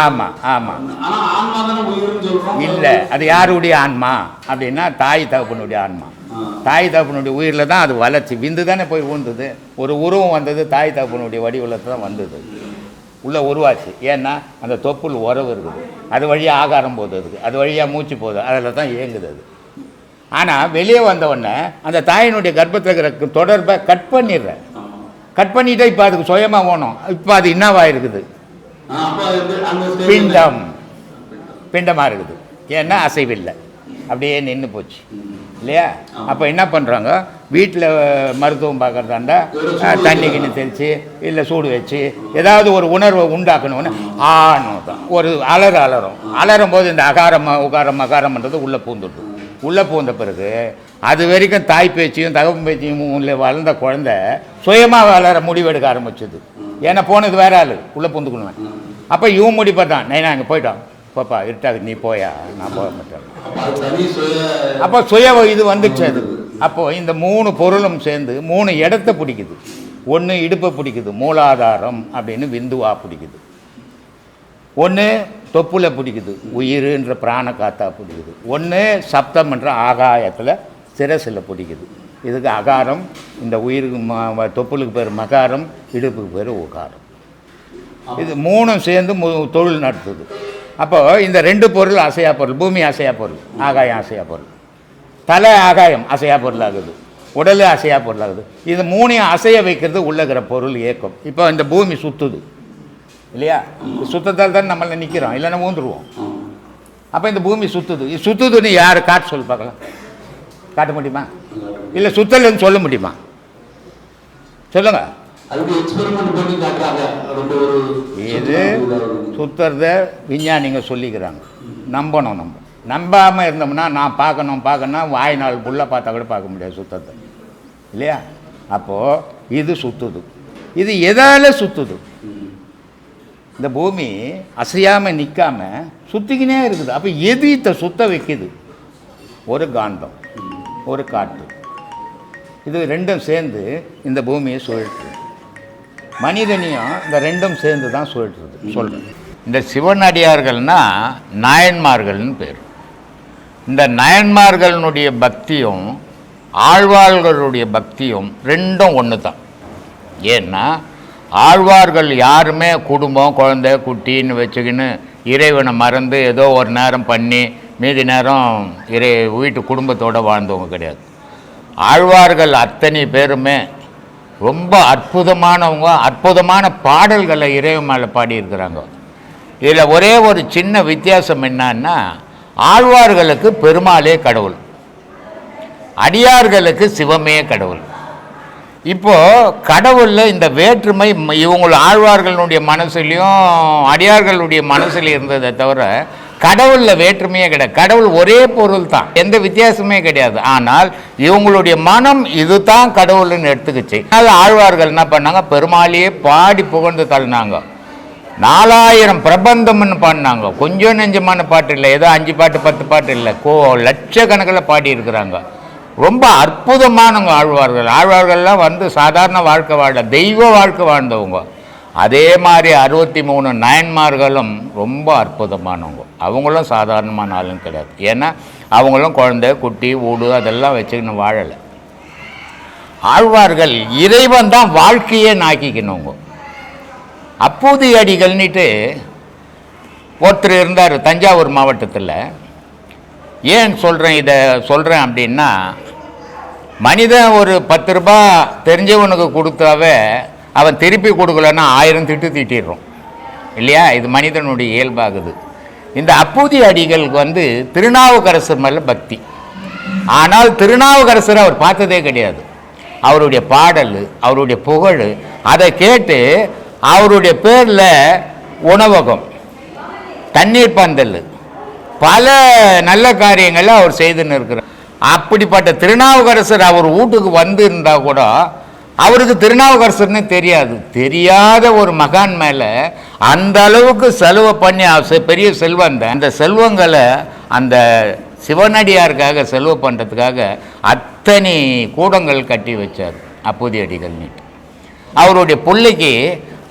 ஆமாம் ஆமாம். இல்லை, அது யாருடைய ஆன்மா அப்படின்னா தாய் தகப்பனுடைய ஆன்மா. தாய் தகப்பனுடைய உயிரில் தான் அது வளர்ச்சி. விந்து தானே போய் ஊழ்ந்தது. ஒரு உருவம் வந்தது, தாய் தகப்பனுடைய வடிவத்தில் தான் வந்தது, உள்ளே உருவாச்சு. ஏன்னா அந்த தொப்புள் உறவு இருக்குது, அது வழியாக ஆகாரம் போகுது, அதுக்கு அது வழியாக மூச்சு போகுது, அதில் தான் இயங்குது அது. ஆனால் வெளியே வந்தவுடனே அந்த தாயினுடைய கர்ப்பத்தில் இருக்கிற தொடர்பை கட் பண்ணிடுறேன். கட் பண்ணிவிட்டு இப்போ அதுக்கு சுயமாக ஓணும். இப்போ அது என்னவாக இருக்குது? பிண்டமாக இருக்குது. ஏன்னா அசைவில்லை, அப்படியே நின்று போச்சு இல்லையா? அப்போ என்ன பண்ணுறாங்க, வீட்டில் மருத்துவம் பார்க்குறதாண்டா தண்ணி கிண்ணி தெளித்து இல்லை சூடு வச்சு ஏதாவது ஒரு உணர்வை உண்டாக்கணும்னு தான் ஒரு அலரும் போது இந்த அகாரம் உகாரம் மகாரம்ன்றது உள்ளே பூந்துடுது. உள்ளே பூந்த பிறகு அது வரைக்கும் தாய் பேச்சியும் தகவல் பேச்சியும் உள்ள வளர்ந்த குழந்தை சுயமாக வளர முடிவெடுக்க ஆரம்பிச்சது. ஏன்னா போனது வேற ஆள், உள்ளே பூந்துக்கணுவேன். அப்போ இவன் முடிப்பதான், நான் அங்கே போயிட்டான், பாப்பா இருட்டாது நீ போயா, நான் போக மாட்டேன். அப்போ சுய இது வந்துச்சு அது. அப்போது இந்த 3 பொருளும் சேர்ந்து 3 இடத்த பிடிக்குது. ஒன்று இடுப்பை பிடிக்குது, மூலாதாரம் அப்படின்னு விந்துவா பிடிக்குது. ஒன்று தொப்புல பிடிக்குது, உயிருன்ற பிராண காத்தா பிடிக்குது. ஒன்று சப்தம் என்ற ஆகாயத்தில் சிரசில் பிடிக்குது. இதுக்கு அகாரம், இந்த உயிருக்கு தொப்புளுக்கு பேர் மகாரம், இடுப்புக்கு பேர் உகாரம். இது 3 சேர்ந்து தொழில் நடத்துது. அப்போ இந்த 2 பொருள் அசையா பொருள். பூமி அசையா பொருள், ஆகாயம் அசையா பொருள். தலை ஆகாயம் அசையா பொருள் ஆகுது, உடல் அசையா பொருள் ஆகுது. இது 3 அசைய வைக்கிறது உள்ளகிற பொருள் இயக்கம். இப்போ இந்த பூமி சுற்றுது இல்லையா? சுத்தத்தால் தான் நம்மள நிற்கிறோம், இல்லைன்னா ஊந்துருவோம். அப்போ இந்த பூமி சுற்றுது. இது சுற்றுதுன்னு யார் காட்ட சொல்லி பார்க்கலாம்? காட்ட முடியுமா? இல்லை சுத்தலன்னு சொல்ல முடியுமா? சொல்லுங்க. இது சுத்துறத விஞ்ஞானிங்க சொல்லிக்கிறாங்க, நம்பணும். நம்பாமல் இருந்தோம்னா நான் பார்க்கணும் வாய் நாள் ஃபுல்லாக பார்த்தா கூட பார்க்க முடியாது சுத்தத்தை இல்லையா? அப்போது இது சுற்றுது. இது எதால் சுற்றுது? இந்த பூமி அசையாமல் நிற்காமல் சுற்றிக்கினே இருக்குது. அப்போ எது இதை சுத்த வைக்குது? ஒரு காந்தம், ஒரு காற்று. இது 2ம் சேர்ந்து இந்த பூமியை சுழற்றுது. மனிதனையும் இந்த 2ம் சேர்ந்து தான் சுழற்றுது சொல்கிறேன். இந்த சிவனடியார்கள்னால் நாயன்மார்கள்னு பேர். இந்த நாயன்மார்களுடைய பக்தியும் ஆழ்வார்களுடைய பக்தியும் 2ம் ஒன்று தான். ஏன்னா ஆழ்வார்கள் யாருமே குடும்பம் குழந்தை குட்டின்னு வச்சுக்கின்னு இறைவனை மறந்து ஏதோ ஒரு நேரம் பண்ணி மீதி நேரம் வீட்டு குடும்பத்தோடு வாழ்ந்தவங்க கிடையாது. ஆழ்வார்கள் அத்தனை பேருமே ரொம்ப அற்புதமானவங்க, அற்புதமான பாடல்களை இறைவன் மேலே பாடியிருக்கிறாங்க. இதில் ஒரே ஒரு சின்ன வித்தியாசம் என்னன்னா, ஆழ்வார்களுக்கு பெருமாளே கடவுள், அடியார்களுக்கு சிவமே கடவுள். இப்போ கடவுளில் இந்த வேற்றுமை இவங்க ஆழ்வார்களுடைய மனசுலையும் அடியார்களுடைய மனசுல இருந்ததை தவிர கடவுளில் வேற்றுமையே கிடையாது. கடவுள் ஒரே பொருள் தான், எந்த வித்தியாசமே கிடையாது. ஆனால் இவங்களுடைய மனம் இதுதான் கடவுள்னு எடுத்துக்கிச்சு. அதனால ஆழ்வார்கள் என்ன பண்ணாங்க, பெருமாளையே பாடி புகழ்ந்து தள்ளினாங்க. 4000 பிரபந்தம்னு பாடினாங்க. கொஞ்சம் நெஞ்சமான பாட்டு இல்லை, ஏதோ 5 பாட்டு 10 பாட்டு இல்லை, லட்சக்கணக்கில் பாடி இருக்கிறாங்க. ரொம்ப அற்புதமானவங்க ஆழ்வார்கள். ஆழ்வார்கள்லாம் வந்து சாதாரண வாழ்க்கை வாழ, தெய்வ வாழ்க்கை வாழ்ந்தவங்க. அதே மாதிரி 63 நாயன்மார்களும் ரொம்ப அற்புதமானவங்க. அவங்களும் சாதாரணமான ஆளும் கிடையாது. ஏன்னா அவங்களும் குழந்தை குட்டி வீடு அதெல்லாம் வச்சுக்கின்னு வாழலை. ஆழ்வார்கள் இறைவன் தான் வாழ்க்கையே நாக்கிக்கணுங்க. அப்பூதி அடிகள்னிட்டு ஒருத்தர் இருந்தார் தஞ்சாவூர் மாவட்டத்தில். ஏன் இதை சொல்கிறேன் அப்படின்னா, மனிதன் ஒரு 10 ரூபா தெரிஞ்சவனுக்கு கொடுத்தாவே அவன் திருப்பி கொடுக்கலன்னா 1000 திட்டு திட்டிடுறோம் இல்லையா? இது மனிதனுடைய இயல்பாகுது. இந்த அப்பூதி அடிகளுக்கு வந்து திருநாவுக்கரசர் மேலே பக்தி. ஆனால் திருநாவுக்கரசர் அவர் பார்த்ததே கிடையாது. அவருடைய பாடல், அவருடைய புகழ், அதை கேட்டு அவருடைய பேரில் உணவகம், தண்ணீர் பந்தல், பல நல்ல காரியங்களை அவர் செய்துன்னு இருக்கிறார். அப்படிப்பட்ட திருநாவுக்கரசர் அவர் வீட்டுக்கு வந்து இருந்தால் கூட அவருக்கு திருநாவுக்கரசர்னு தெரியாத ஒரு மகான் மேலே அந்த அளவுக்கு செலவு பண்ணி பெரிய செல்வம் தான். அந்த செல்வங்களை அந்த சிவனடியாருக்காக செலவு பண்ணுறதுக்காக அத்தனை கூடங்கள் கட்டி வச்சார் அப்பூதி அடிகள். அவருடைய பிள்ளைக்கு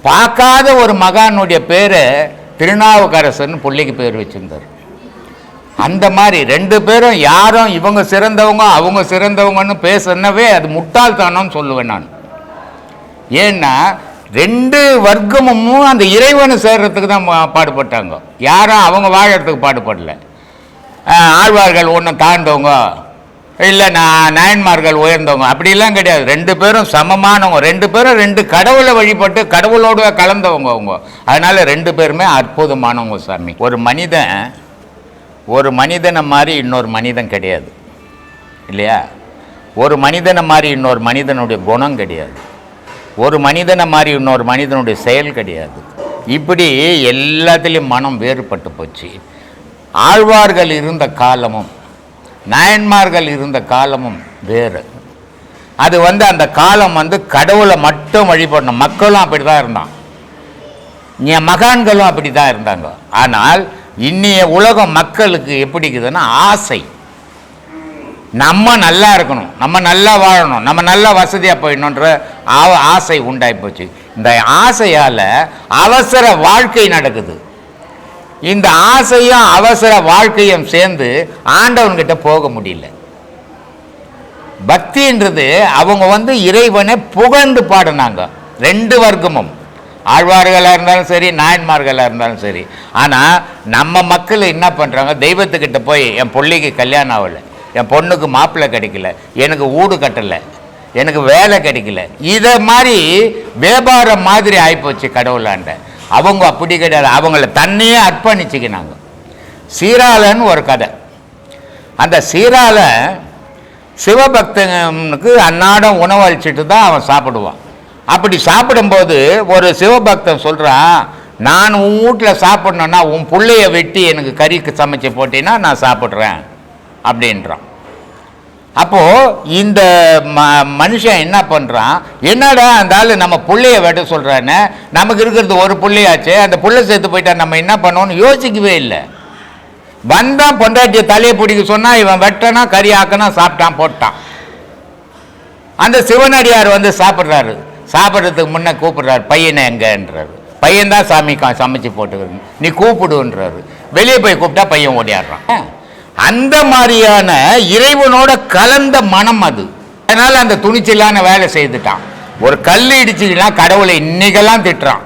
பார்க்காத ஒரு மகானுடைய பேரை திருநாவுக்கரசர்னு பிள்ளைக்கு பேர் வச்சிருந்தார். அந்த மாதிரி 2 பேரும் யாரும் இவங்க சிறந்தவங்க அவங்க சிறந்தவங்கன்னு பேசுனவே அது முட்டாள்தானோன்னு சொல்லுவேன் நான். ஏன்னா 2 வர்க்கமும் அந்த இறைவனை சேர்றதுக்கு தான் பாடுபட்டாங்க. யாரும் அவங்க வாழறதுக்கு பாடுபடல. ஆழ்வார்கள் ஒன்றும் தாழ்ந்தவங்க இல்லை, நாயன்மார்கள் உயர்ந்தவங்க அப்படிலாம் கிடையாது. 2 பேரும் சமமானவங்க. 2 பேரும் 2 கடவுளை வழிபட்டு கடவுளோடு கலந்தவங்க அவங்க. அதனால 2 பேருமே அற்புதமானவங்க சாமி. ஒரு மனிதனை மாதிரி இன்னொரு மனிதன் கிடையாது இல்லையா? ஒரு மனிதனை மாதிரி இன்னொரு மனிதனுடைய குணம் கிடையாது. ஒரு மனிதனை மாதிரி இன்னொரு மனிதனுடைய செயல் கிடையாது. இப்படி எல்லாத்துலேயும் மனம் வேறுபட்டு போச்சு. ஆழ்வார்கள் இருந்த காலமும் நாயன்மார்கள் இருந்த காலமும் வேறு. அது அந்த காலம் கடவுளை மட்டும் வழிபடணும். மக்களும் அப்படி தான் இருந்தான், மகான்களும் அப்படி தான் இருந்தாங்க. ஆனால் இன்னைய உலகம் மக்களுக்கு எப்படி இருக்குதுன்னா ஆசை. நம்ம நல்லா இருக்கணும், நம்ம நல்லா வாழணும், நம்ம நல்லா வசதியாக போயிடணுன்ற ஆசை உண்டாகி போச்சு. இந்த ஆசையால் அவசர வாழ்க்கை நடக்குது. இந்த ஆசையும் அவசர வாழ்க்கையும் சேர்ந்து ஆண்டவன்கிட்ட போக முடியல. பக்தின்றது அவங்க இறைவனை புகழ்ந்து பாடினாங்க. 2 வர்க்கமும், ஆழ்வார்களாக இருந்தாலும் சரி நாயன்மார்களாக இருந்தாலும் சரி. ஆனால் நம்ம மக்கள் என்ன பண்ணுறாங்க, தெய்வத்துக்கிட்ட போய் என் பிள்ளைக்கு கல்யாணம் ஆகலை, என் பொண்ணுக்கு மாப்பிள்ளை கிடைக்கல, எனக்கு வீடு கட்டலை, எனக்கு வேலை கிடைக்கல, இதை மாதிரி வியாபாரம் மாதிரி ஆகிப்போச்சு கடவுளாண்ட. அவங்க அப்படி கிடையாது. அவங்கள தன்னையே அர்ப்பணிச்சுக்கினாங்க. சீராளன்னு ஒரு கதை. அந்த சீராள சிவபக்தனுக்கு அன்னாடம் உணவளிச்சுட்டு தான் அவன் சாப்பிடுவான். அப்படி சாப்பிடும்போது ஒரு சிவபக்தன் சொல்கிறான், நான் உன் வீட்டில் சாப்பிட்ணுன்னா உன் பிள்ளைய வெட்டி எனக்கு கறிக்கு சமைச்சு போட்டின்னா நான் சாப்பிட்றேன் அப்படின்றான். அப்போது இந்த மனுஷன் என்ன பண்ணுறான், என்னடா அந்த ஆள் நம்ம பிள்ளைய வெட்ட சொல்கிறானே, நமக்கு இருக்கிறது ஒரு பிள்ளையாச்சு, அந்த பிள்ளை சேர்த்து போயிட்டா நம்ம என்ன பண்ணுவோன்னு யோசிக்கவே இல்லை. வந்தான் பொண்டாட்டிய தலையை பிடிக்க சொன்னால் இவன் வெட்டனா கறி ஆக்கனா சாப்பிட்டான் போட்டான். அந்த சிவனடியார் சாப்பிட்றாரு. சாப்பிட்றதுக்கு முன்னே கூப்பிட்றாரு, பையனை எங்கன்றாரு. பையன்தான் சாமி சமைச்சு போட்டுக்கிறது, நீ கூப்பிடுன்றாரு. வெளியே போய் கூப்பிட்டா பையன் ஓடியாடுறான். அந்த மாதிரியான இறைவனோட கலந்த மனம் அது. அதனால அந்த துணிச்சலான வேலை செய்துட்டான். ஒரு கல் இடிச்சுக்கினா கடவுளை இன்னைக்கெல்லாம் திட்டுறான்.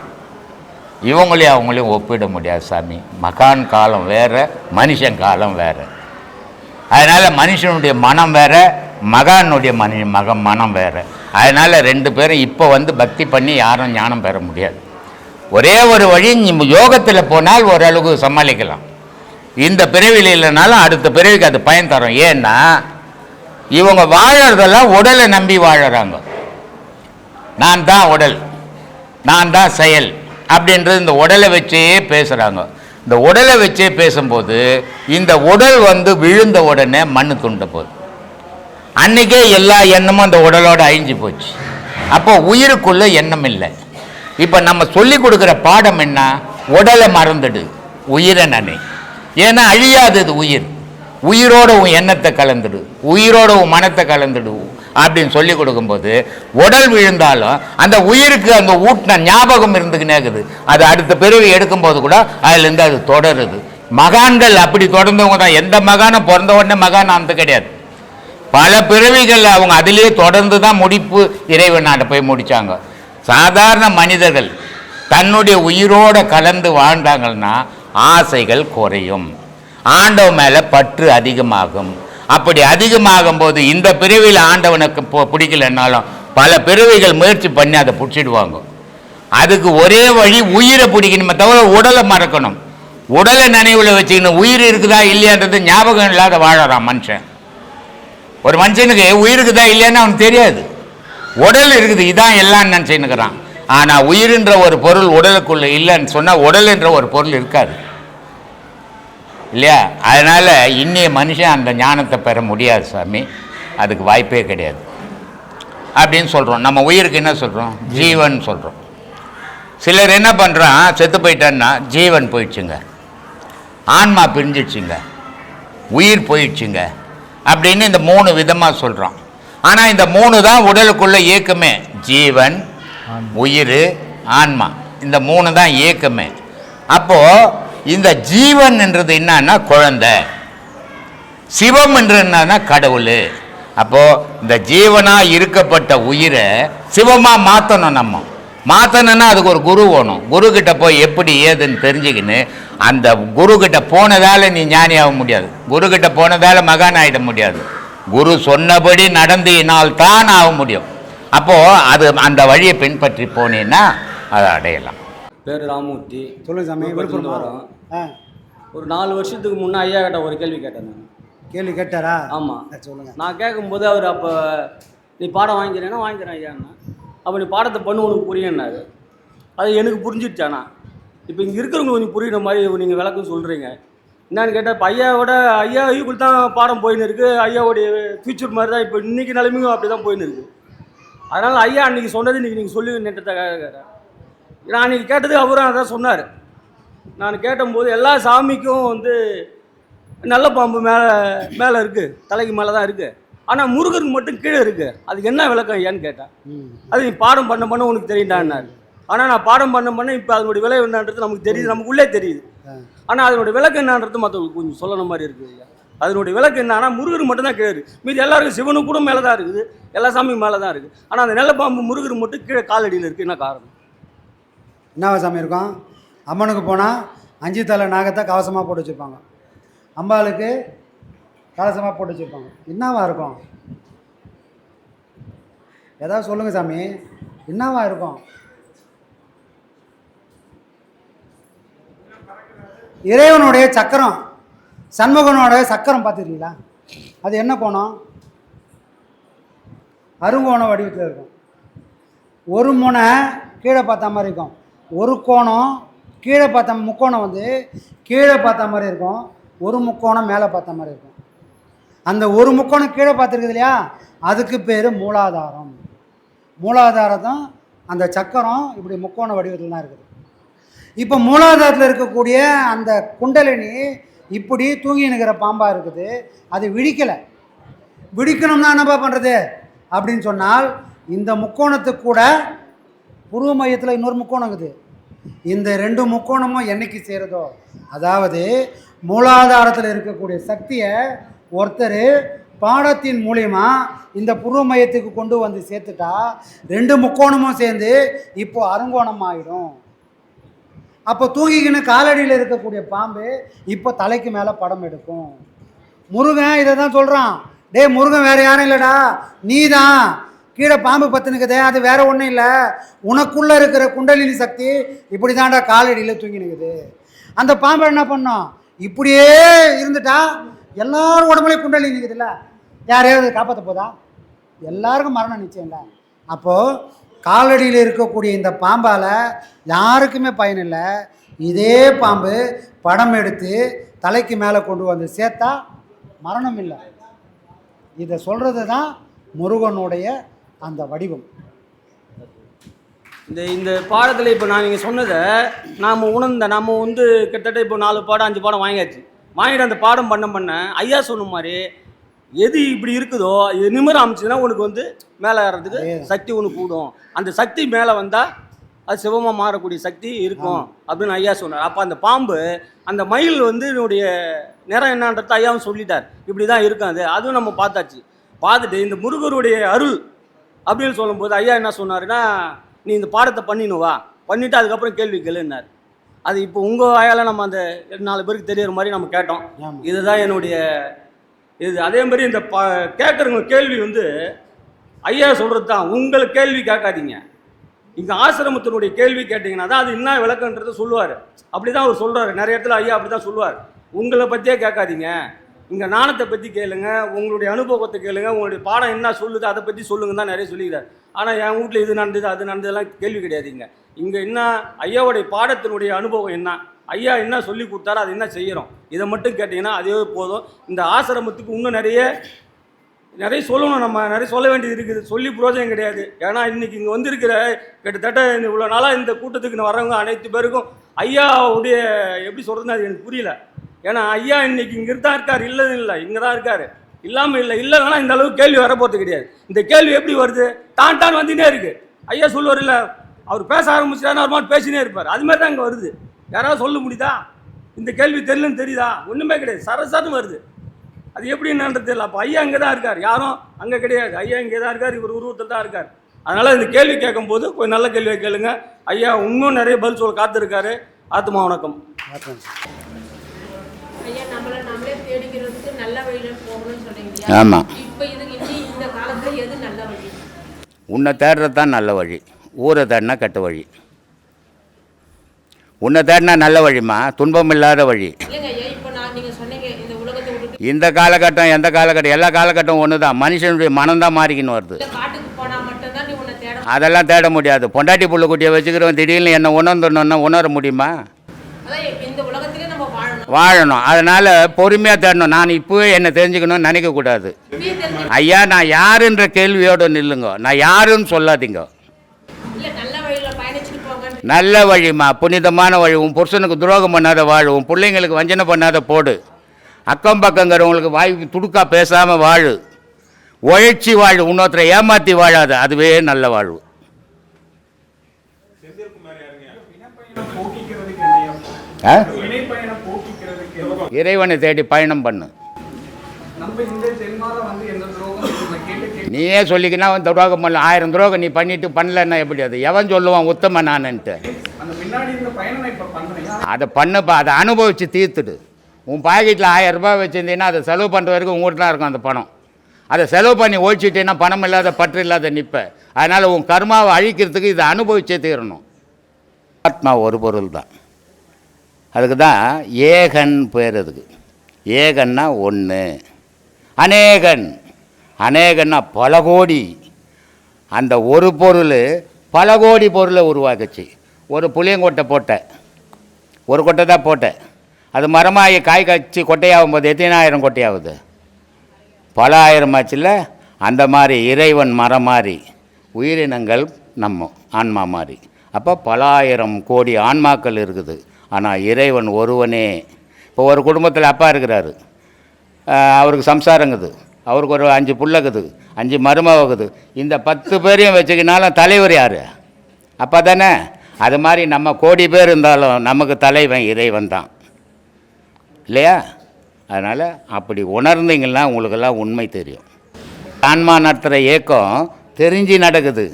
இவங்களையும் அவங்களையும் ஒப்பிட முடியாது சாமி. மகான் காலம் வேற, மனுஷன் காலம் வேற. அதனால மனுஷனுடைய மனம் வேற, மகானுடைய மனம் வேற. அதனால 2 பேரும் இப்போ பக்தி பண்ணி யாரும் ஞானம் பெற முடியாது. ஒரே ஒரு வழி, யோகத்தில் போனால் ஓரளவுக்கு சமாளிக்கலாம். இந்த பிறவியில் இல்லைனாலும் அடுத்த பிறவிக்கு அது பயன் தரும். ஏன்னா இவங்க வாழறதெல்லாம் உடலை நம்பி வாழறாங்க. நான் தான் உடல், நான் தான் செயல் அப்படின்றது இந்த உடலை வச்சே பேசுகிறாங்க. இந்த உடலை வச்சே பேசும்போது இந்த உடல் விழுந்த உடனே மண்ணு துண்ட போகுது. அன்றைக்கே எல்லா எண்ணமும் அந்த உடலோடு அழிஞ்சு போச்சு. அப்போ உயிருக்குள்ளே எண்ணம் இல்லை. இப்போ நம்ம சொல்லி கொடுக்குற பாடம் என்ன? உடலை மறந்துடு, உயிரை நினை. ஏன்னா அழியாதது உயிர். உயிரோட உன் எண்ணத்தை கலந்துடு, உயிரோட உன் மனத்தை கலந்துடு அப்படின்னு சொல்லி கொடுக்கும்போது உடல் விழுந்தாலும் அந்த உயிருக்கு அந்த ஊட்டின ஞாபகம் இருந்துக்கினே இருக்குது. அது அடுத்த பிறவி எடுக்கும்போது கூட அதுலேருந்து அது தொடருது. மகான்கள் அப்படி தொடர்ந்தவங்க தான். எந்த மகானும் பிறந்த உடனே மகான் அந்த கிடையாது. பல பிறவிகள் அவங்க அதிலேயே தொடர்ந்து தான் முடிப்பு இறைவனாட்ட போய் முடித்தாங்க. சாதாரண மனிதர்கள் தன்னுடைய உயிரோட கலந்து வாழ்ந்தாங்கன்னா ஆசைகள் குறையும், ஆண்டவன் மேலே பற்று அதிகமாகும். அப்படி அதிகமாகும் போது இந்த பிறவியில் ஆண்டவனுக்கு பிடிக்கலன்னாலும் பல பிறவிகள் முயற்சி பண்ணி அதை பிடிச்சிடுவாங்க. அதுக்கு ஒரே வழி உயிரை பிடிக்கணுமே தவிர உடலை மறக்கணும். உடலை நினைவில் வச்சுக்கணும். உயிர் இருக்குதா இல்லையான்றது ஞாபகம் இல்லாத வாழறான் மனுஷன். ஒரு மனுஷனுக்கு உயிருக்குதா இல்லையான்னு அவனுக்கு தெரியாது. உடல் இருக்குது, இதான் எல்லாம் நினச்சின்னுக்கிறான். ஆனால் உயிர்ன்ற ஒரு பொருள் உடலுக்குள்ளே இல்லைன்னு சொன்னால் உடல் என்ற ஒரு பொருள் இருக்காது இல்லையா? அதனால் இன்னைய மனுஷன் அந்த ஞானத்தை பெற முடியாது சாமி, அதுக்கு வாய்ப்பே கிடையாது அப்படின்னு சொல்கிறோம். நம்ம உயிருக்கு என்ன சொல்கிறோம்? ஜீவன் சொல்கிறோம். சிலர் என்ன பண்ணுறான், செத்து போயிட்டான்னா ஜீவன் போயிடுச்சுங்க, ஆன்மா பிரிஞ்சிடுச்சுங்க, உயிர் போயிடுச்சுங்க அப்படின்னு இந்த 3 விதமாக சொல்கிறோம். ஆனால் இந்த 3 தான் உடலுக்குள்ள இயக்கமே. ஜீவன், உயிர், ஆன்மா, இந்த 3 தான் இயக்கமே. அப்போது இந்த ஜீவன் என்றது என்னன்னா குழந்தை, சிவம் என்றது என்னன்னா கடவுள். அப்போது இந்த ஜீவனாக இருக்கப்பட்ட உயிரை சிவமாக மாற்றணும். நம்ம மாற்றணுன்னா அதுக்கு ஒரு குரு வேணும். குருக்கிட்ட போய் எப்படி ஏதுன்னு தெரிஞ்சுக்கின்னு அந்த குருக்கிட்ட போனதால் நீ ஞானியாக முடியாது, குருக்கிட்ட போனதால் மகான் ஆகிட முடியாது. குரு சொன்னபடி நடந்தினால் தான் ஆக முடியும். அப்போது அது அந்த வழியை பின்பற்றி போனீன்னா அதை அடையலாம். பேர் ராமூர்த்தி. சொல்லுங்க சாமி. விழுப்புரத்துல வரோம். ஒரு 4 வருஷத்துக்கு முன்னே ஐயா கிட்ட ஒரு கேள்வி கேட்டேன் நான். கேள்வி கேட்டாரா? ஆமாம், சொல்லுங்கள். நான் கேட்கும்போது அவர் அப்போ நீ பாடம் வாங்கிக்கிறேன்னா வாங்கிக்கிறேன் ஐயாண்ணா. அப்போ நீ பாடத்தை பண்ணு உனக்கு புரியுன்னாரு. அது எனக்கு புரிஞ்சிடுச்சாண்ணா. இப்போ இங்கே இருக்கிறவங்க கொஞ்சம் புரியுற மாதிரி நீங்கள் விளக்கம் சொல்கிறீங்க. என்னன்னு கேட்டால் இப்போ ஐயாவுக்குள் தான் பாடம் போயின்னு இருக்குது. ஐயாவுடைய ஃபியூச்சர் மாதிரி தான் இப்போ இன்றைக்கி நிலைமையும் அப்படி தான் போயின்னு இருக்குது. அதனால் ஐயா அன்றைக்கி சொன்னது இன்றைக்கி நீங்கள் சொல்லி நின்றதுக்காக கேட்டேன். நான் அன்றைக்கி கேட்டது அவரும் அதான் சொன்னார். நான் கேட்டபோது எல்லா சாமிக்கும் நல்ல பாம்பு மேலே இருக்குது, தலைக்கு மேலே தான் இருக்குது. ஆனால் முருகருக்கு மட்டும் கீழே இருக்குது. அதுக்கு என்ன விளக்கம் ஏன்னு கேட்டேன். அது நீ பாடம் பண்ண உனக்கு தெரியுண்டான்னாரு. ஆனால் நான் பாடம் பண்ண இப்போ அதனுடைய விலை என்னன்றது நமக்கு தெரியுது, நமக்குள்ளே தெரியுது. ஆனால் அதனுடைய விளக்கம் என்னன்றது மற்றவங்களுக்கு கொஞ்சம் சொல்லணும் மாதிரி இருக்குது. அதனுடைய விளக்கம் என்னன்னா முருகர் மட்டும்தான் கீழே இருக்குது. மீது எல்லாருக்கும் சிவனுக்கு கூட மேலே தான் இருக்குது, எல்லா சாமியும் மேலே தான் இருக்குது. ஆனால் அந்த நெல்லப்பாம்பு முருகர் மட்டும் கீழே காலடியில் இருக்குது. என்ன காரணம்? என்னவா சாமி இருக்கும்? அம்மனுக்கு போனால் 5 தலை நாகத்தை கவசமாக போட்டு வச்சுருப்பாங்க, அம்பாளுக்கு கவசமாக போட்டு வச்சுருப்பாங்க. என்னவா இருக்கும்? ஏதாவது சொல்லுங்கள் சாமி, என்னவா இருக்கும்? இறைவனுடைய சக்கரம், சண்முகனோட சக்கரம் பார்த்துருக்கீங்களா? அது என்ன கோணம்? அருங்கோண வடிவத்தில் இருக்கும். ஒரு முனை கீழே பார்த்த மாதிரி இருக்கும், ஒரு கோணம் கீழே பார்த்த முக்கோணம் கீழே பார்த்த மாதிரி இருக்கும், ஒரு முக்கோணம் மேலே பார்த்த மாதிரி இருக்கும். அந்த ஒரு முக்கோணம் கீழே பார்த்துருக்குது இல்லையா, அதுக்கு பேர் மூலாதாரம். மூலாதாரம் தான் அந்த சக்கரம் இப்படி முக்கோண வடிவத்தில் தான் இருக்குது. இப்போ மூலாதாரத்தில் இருக்கக்கூடிய அந்த குண்டலினி இப்படி தூங்கி நிற்கிற பாம்பாக இருக்குது. அது விழிக்கலை. விழிக்கணும்னா என்னப்பா பண்ணுறது அப்படின்னு சொன்னால், இந்த முக்கோணத்துக்கு கூட புருவ மையத்தில் இன்னொரு முக்கோணம் இருக்குது. இந்த 2 முக்கோணமும் என்னைக்கு சேருதோ, அதாவது மூலாதாரத்தில் இருக்கக்கூடிய சக்தியை ஒருத்தர் பாடத்தின் மூலிமா இந்த புருவ மையத்துக்கு கொண்டு வந்து சேர்த்துட்டா 2 முக்கோணமும் சேர்ந்து இப்போ அருங்கோணம் ஆகிடும். அப்போ தூங்கிக்கின்னு காலடியில் இருக்கக்கூடிய பாம்பு இப்போ தலைக்கு மேலே படம் எடுக்கும். முருகன் இதை தான் சொல்கிறான். டே முருகன் வேறு யாரும் இல்லைடா, நீ தான். கீழே பாம்பு பத்துனுக்குதே, அது வேறு ஒன்றும் இல்லை, உனக்குள்ளே இருக்கிற குண்டலினி சக்தி இப்படி தான்டா காலடியில் தூங்கி நிற்குது. அந்த பாம்பை என்ன பண்ணோம், இப்படியே இருந்துட்டா எல்லாரும் உடம்புலையும் குண்டலினி நிற்குதுல்ல, யாரையாவது காப்பாற்ற போதா? எல்லாருக்கும் மரணம் நிச்சயங்க. அப்போது காலடியில் இருக்கக்கூடிய இந்த பாம்பால் யாருக்குமே பயன் இல்லை. இதே பாம்பு படம் எடுத்து தலைக்கு மேலே கொண்டு வந்து சேர்த்தா மரணம் இல்லை. இதை சொல்கிறது தான் முருகனுடைய அந்த வடிவம். இந்த பாடத்தில் இப்போ நான் நீங்கள் சொன்னதை நாம் நம்ம வந்து கிட்டத்தட்ட இப்போ 4 பாடம் 5 பாடம் வாங்கியாச்சு. வாங்கிட்டு அந்த பாடம் பண்ண ஐயா சொன்ன மாதிரி எது இப்படி இருக்குதோ இது நிமிரம் அமைச்சுன்னா உனக்கு வந்து மேலே ஏறதுக்கு சக்தி ஒன்று கூடும். அந்த சக்தி மேலே வந்தால் அது சிவமாக மாறக்கூடிய சக்தி இருக்கும் அப்படின்னு ஐயா சொன்னார். அப்போ அந்த பாம்பு அந்த மயில் வந்து என்னுடைய நிறம் என்னன்றது ஐயாவும் சொல்லிட்டார். இப்படி தான் இருக்கும் அதுவும் நம்ம பார்த்தாச்சு. பார்த்துட்டு இந்த முருகருடைய அருள் அப்படின்னு சொல்லும்போது ஐயா என்ன சொன்னாருன்னா, நீ இந்த பாடத்தை பண்ணினுவா, பண்ணிவிட்டு அதுக்கப்புறம் கேள்வி கேளுன்னார். அது இப்போ உங்கள் வாயால் நம்ம அந்த 4 பேருக்கு தெரியற மாதிரி நம்ம கேட்டோம். இதுதான் என்னுடைய இது. அதே மாதிரி இந்த கேட்குறவங்க கேள்வி வந்து ஐயா சொல்கிறது தான். உங்களை கேள்வி கேட்காதீங்க, இங்கே ஆசிரமத்தினுடைய கேள்வி கேட்டிங்கன்னா தான் அது என்ன விளக்கன்றதை சொல்லுவார். அப்படி தான் அவர் சொல்கிறார். நிறைய இடத்துல ஐயா அப்படி தான் சொல்லுவார். உங்களை பற்றியே கேட்காதீங்க, இங்கே நாணத்தை பற்றி கேளுங்க, உங்களுடைய அனுபவத்தை கேளுங்க, உங்களுடைய பாடம் என்ன சொல்லுது அதை பற்றி சொல்லுங்கன்னு தான் நிறைய சொல்லிக்கிறார். ஆனால் என் வீட்டில் இது நடந்தது அது நடந்ததெல்லாம் கேள்வி கிடையாதுங்க. இங்கே என்ன ஐயாவுடைய பாடத்தினுடைய அனுபவம் என்ன, ஐயா என்ன சொல்லி கொடுத்தாரோ அது என்ன செய்கிறோம், இதை மட்டும் கேட்டிங்கன்னா அதே போதும். இந்த ஆசிரமத்துக்கு இன்னும் நிறைய சொல்லணும், நம்ம நிறைய சொல்ல வேண்டியது இருக்குது. சொல்லி புரோஜனம் கிடையாது. ஏன்னா இன்றைக்கி இங்கே வந்திருக்கிற கிட்டத்தட்ட இவ்வளோ நாளாக இந்த கூட்டத்துக்கு வரவங்க அனைத்து பேருக்கும் ஐயாவுடைய எப்படி சொல்கிறதுன்னு அது எனக்கு புரியல. ஏன்னா ஐயா இன்றைக்கி இங்கே தான் இருக்கார், இல்லை இங்கே தான் இருக்கார், இல்லாமல் இல்லைன்னா இந்த அளவுக்கு கேள்வி வரப்போகிறது கிடையாது. இந்த கேள்வி எப்படி வருது, டான் வந்துனே இருக்குது. ஐயா சொல்லுவார் இல்லை, அவர் பேச ஆரம்பிச்சிட்டாருன்னா ஒரு மாதிரி பேசினே இருப்பார். அது மாதிரி தான் இங்கே வருது. யாராவது சொல்ல முடியுதா? இந்த கேள்வி தெரியலன்னு தெரியுதா? ஒன்றுமே கிடையாது, சரசரன்னு வருது. அது எப்படி என்னன்றது தெரியல. அப்போ ஐயா இங்கே தான் இருக்கார், யாரும் அங்கே கிடையாது. ஐயா இங்கே தான் இருக்கார், இவர் உருவத்தில் தான் இருக்கார். அதனால் இந்த கேள்வி கேட்கும்போது கொஞ்சம் நல்ல கேள்வியை கேளுங்க. ஐயா இன்னும் நிறைய பதில் சொல்ல காத்திருக்காரு. ஆத்மா வணக்கம். ஐயா நம்மளே தேடிக்கிறதுக்கு நல்ல வழியில் போகணும்னு சொல்றீங்க. ஆமாம். இப்போ இந்த காலத்தில் எது நல்ல வழி? உன்னை தேடுறது தான் நல்ல வழி, ஊரை தேடினா கெட்ட வழி. உன்னை தேடினா நல்ல வழிமா, துன்பம் இல்லாத வழி. இல்லைங்க ஐயா, இப்போ நீங்கள் சொன்னீங்க இந்த உலகத்தை விட்டுட்டு இந்த காலகட்டம் எந்த காலகட்டம் எல்லா காலகட்டம் ஒன்று தான். மனுஷனுடைய மனம்தான் மாறிக்கின்னு வருது. காட்டுக்கு போனால் மட்டும்தான் நீ உன்னை தேட. அதெல்லாம் தேட முடியாது. பொண்டாட்டி புள்ள குட்டியை வச்சுக்கிறவன் திடீர்னு என்ன உணர்ந்துடணுன்னா உணர முடியுமா? அதான் இந்த உலகத்திலே நம்ம வாழணும். அதனால் பொறுமையாக தேடணும். நான் இப்போவே என்னை தெரிஞ்சுக்கணும்னு நினைக்கக்கூடாது. ஐயா நான் யாருன்ற கேள்வியோடு நில்லுங்க, நான் யாருன்னு சொல்லாதீங்க. நல்ல வழிமா, புனிதமான வழி. உன் புருஷனுக்கு துரோகம் பண்ணாத வாழு, உன் பிள்ளைங்களுக்கு வஞ்சனை பண்ணாத போடு, அக்கம் பக்கங்கிறவங்களுக்கு வாய் துடுக்கா பேசாமல் வாழு, உழைச்சி வாழு, இன்னொருத்தரை ஏமாற்றி வாழாது, அதுவே நல்ல வாழ்வு. இறைவனை தேடி பயணம் பண்ணு. நீயே சொல்லிக்கினா துரோகம் பண்ணல, 1000 துரோகம் நீ பண்ணிட்டு பண்ணலன்னா எப்படி? அது எவன் சொல்லுவான் உத்தம நானுன்ட்டு? அதை பண்ணுப்பா, அதை அனுபவித்து தீர்த்துடு. உன் பாக்கெட்டில் 1000 ரூபாய் வச்சுருந்தீங்கன்னா அதை செலவு பண்ணுற வரைக்கும் உங்கள்கிட்ட தான் இருக்கும் அந்த பணம். அதை செலவு பண்ணி ஒழிச்சிட்டேன்னா பணம் இல்லாத பற்று இல்லாத நிற்ப. அதனால் உன் கர்மாவை அழிக்கிறதுக்கு இதை அனுபவிச்சே தீரணும். ஆத்மா ஒரு பொருள் தான். அதுக்கு தான் ஏகன் பேர். அதுக்கு ஏகன்னா ஒன்று, அநேகன். அநேகன்னா பல கோடி. அந்த ஒரு பொருள் பல கோடி பொருளை உருவாக்குச்சு. ஒரு புளியங்கொட்டை போட்டேன், ஒரு கொட்டை தான் போட்டேன், அது மரமாகி காய் காய்ச்சி கொட்டையாகும் போது எத்தனை ஆயிரம் கொட்டையாகுது? பல ஆயிரம் ஆச்சுல்ல. அந்த மாதிரி இறைவன் மரம் மாதிரி, உயிரினங்கள் நம்ம ஆன்மா மாதிரி. அப்போ பல ஆயிரம் கோடி ஆன்மாக்கள் இருக்குது. ஆனால் இறைவன் ஒருவனே. இப்போ ஒரு குடும்பத்தில் அப்பா இருக்கிறாரு, அவருக்கு சம்சாரங்குது, அவருக்கு ஒரு 5 புள்ளக்குது, 5 மருமகுது. இந்த 10 பேரையும் வச்சுக்கினாலும் தலைவர் யார்? அப்பா தானே. அது மாதிரி நம்ம கோடி பேர் இருந்தாலும் நமக்கு தலைவன் இறைவன் தான், இல்லையா? அதனால் அப்படி உணர்ந்தீங்கன்னா உங்களுக்கெல்லாம் உண்மை தெரியும். ஆன்மா நடத்துகிற இயக்கம் தெரிஞ்சு நடக்குது,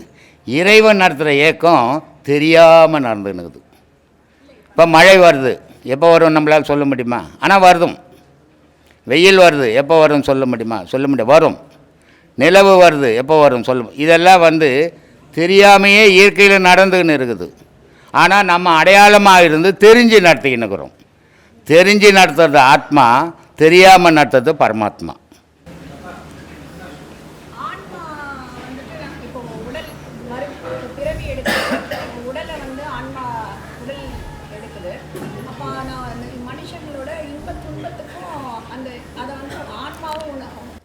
இறைவன் நடத்துகிற இயக்கம் தெரியாமல் நடந்துனுக்குது. இப்போ மழை வருது, எப்போ வரும் நம்மளால் சொல்ல முடியுமா? ஆனால் வருதும். வெயில் வருது, எப்போ வரும்னு சொல்ல முடியுமா? சொல்ல முடியாது, வரும். நிலவு வருது, எப்போ வரும் சொல்ல. இதெல்லாம் தெரியாமையே இயற்கையில் நடந்துன்னு இருக்குது. ஆனால் நம்ம அடையாளமாக இருந்து தெரிஞ்சு நடத்திக்கின்னு இருக்கிறோம். தெரிஞ்சு நடத்துறது ஆத்மா, தெரியாமல் நடத்துறது பரமாத்மா.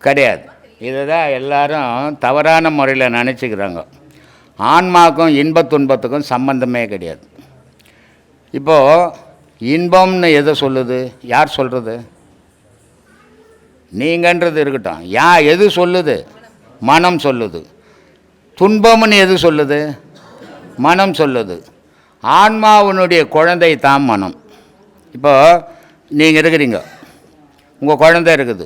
கிடையாது. இதை தான் எல்லாரும் தவறான முறையில் நினச்சிக்கிறாங்க. ஆன்மாவுக்கும் இன்ப துன்பத்துக்கும் சம்பந்தமே கிடையாது. இப்போது இன்பம்னு எதை சொல்லுது? யார் சொல்கிறது? நீங்கன்றது இருக்கட்டும். எது சொல்லுது? மனம் சொல்லுது. துன்பம்னு எது சொல்லுது? மனம் சொல்லுது. ஆன்மாவினுடைய குழந்தை தான் மனம். இப்போது நீங்கள் இருக்கிறீங்க, உங்கள் குழந்தை இருக்குது,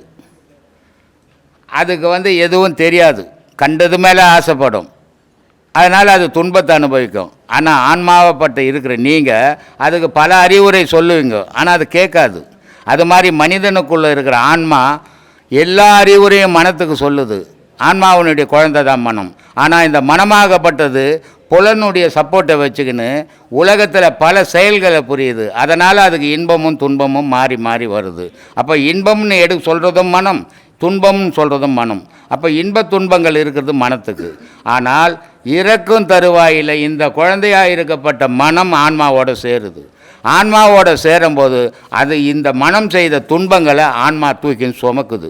அதுக்கு எதுவும் தெரியாது, கண்டது மேலே ஆசைப்படும், அதனால் அது துன்பத்தை அனுபவிக்கும். ஆனால் ஆன்மாவைப்பட்டு இருக்கிற நீங்கள் அதுக்கு பல அறிவுரை சொல்லுவீங்க, ஆனால் அது கேட்காது. அது மாதிரி மனிதனுக்குள்ளே இருக்கிற ஆன்மா எல்லா அறிவுரையும் மனத்துக்கு சொல்லுது. ஆன்மாவினுடைய குழந்தை தான் மனம். ஆனால் இந்த மனமாகப்பட்டது புலனுடைய சப்போர்ட்டை வச்சுக்கின்னு உலகத்தில் பல செயல்களை புரியுது. அதனால் அதுக்கு இன்பமும் துன்பமும் மாறி மாறி வருது. அப்போ இன்பம்னு சொல்கிறதும் மனம், துன்பம்னு சொல்கிறதும் மனம். அப்போ இன்ப துன்பங்கள் இருக்கிறது மனத்துக்கு. ஆனால் இறக்கும் தருவாயில் இந்த குழந்தையாக இருக்கப்பட்ட மனம் ஆன்மாவோடு சேருது. ஆன்மாவோடு சேரும்போது அது இந்த மனம் செய்த துன்பங்களை ஆன்மா தூக்கின்னு சுமக்குது.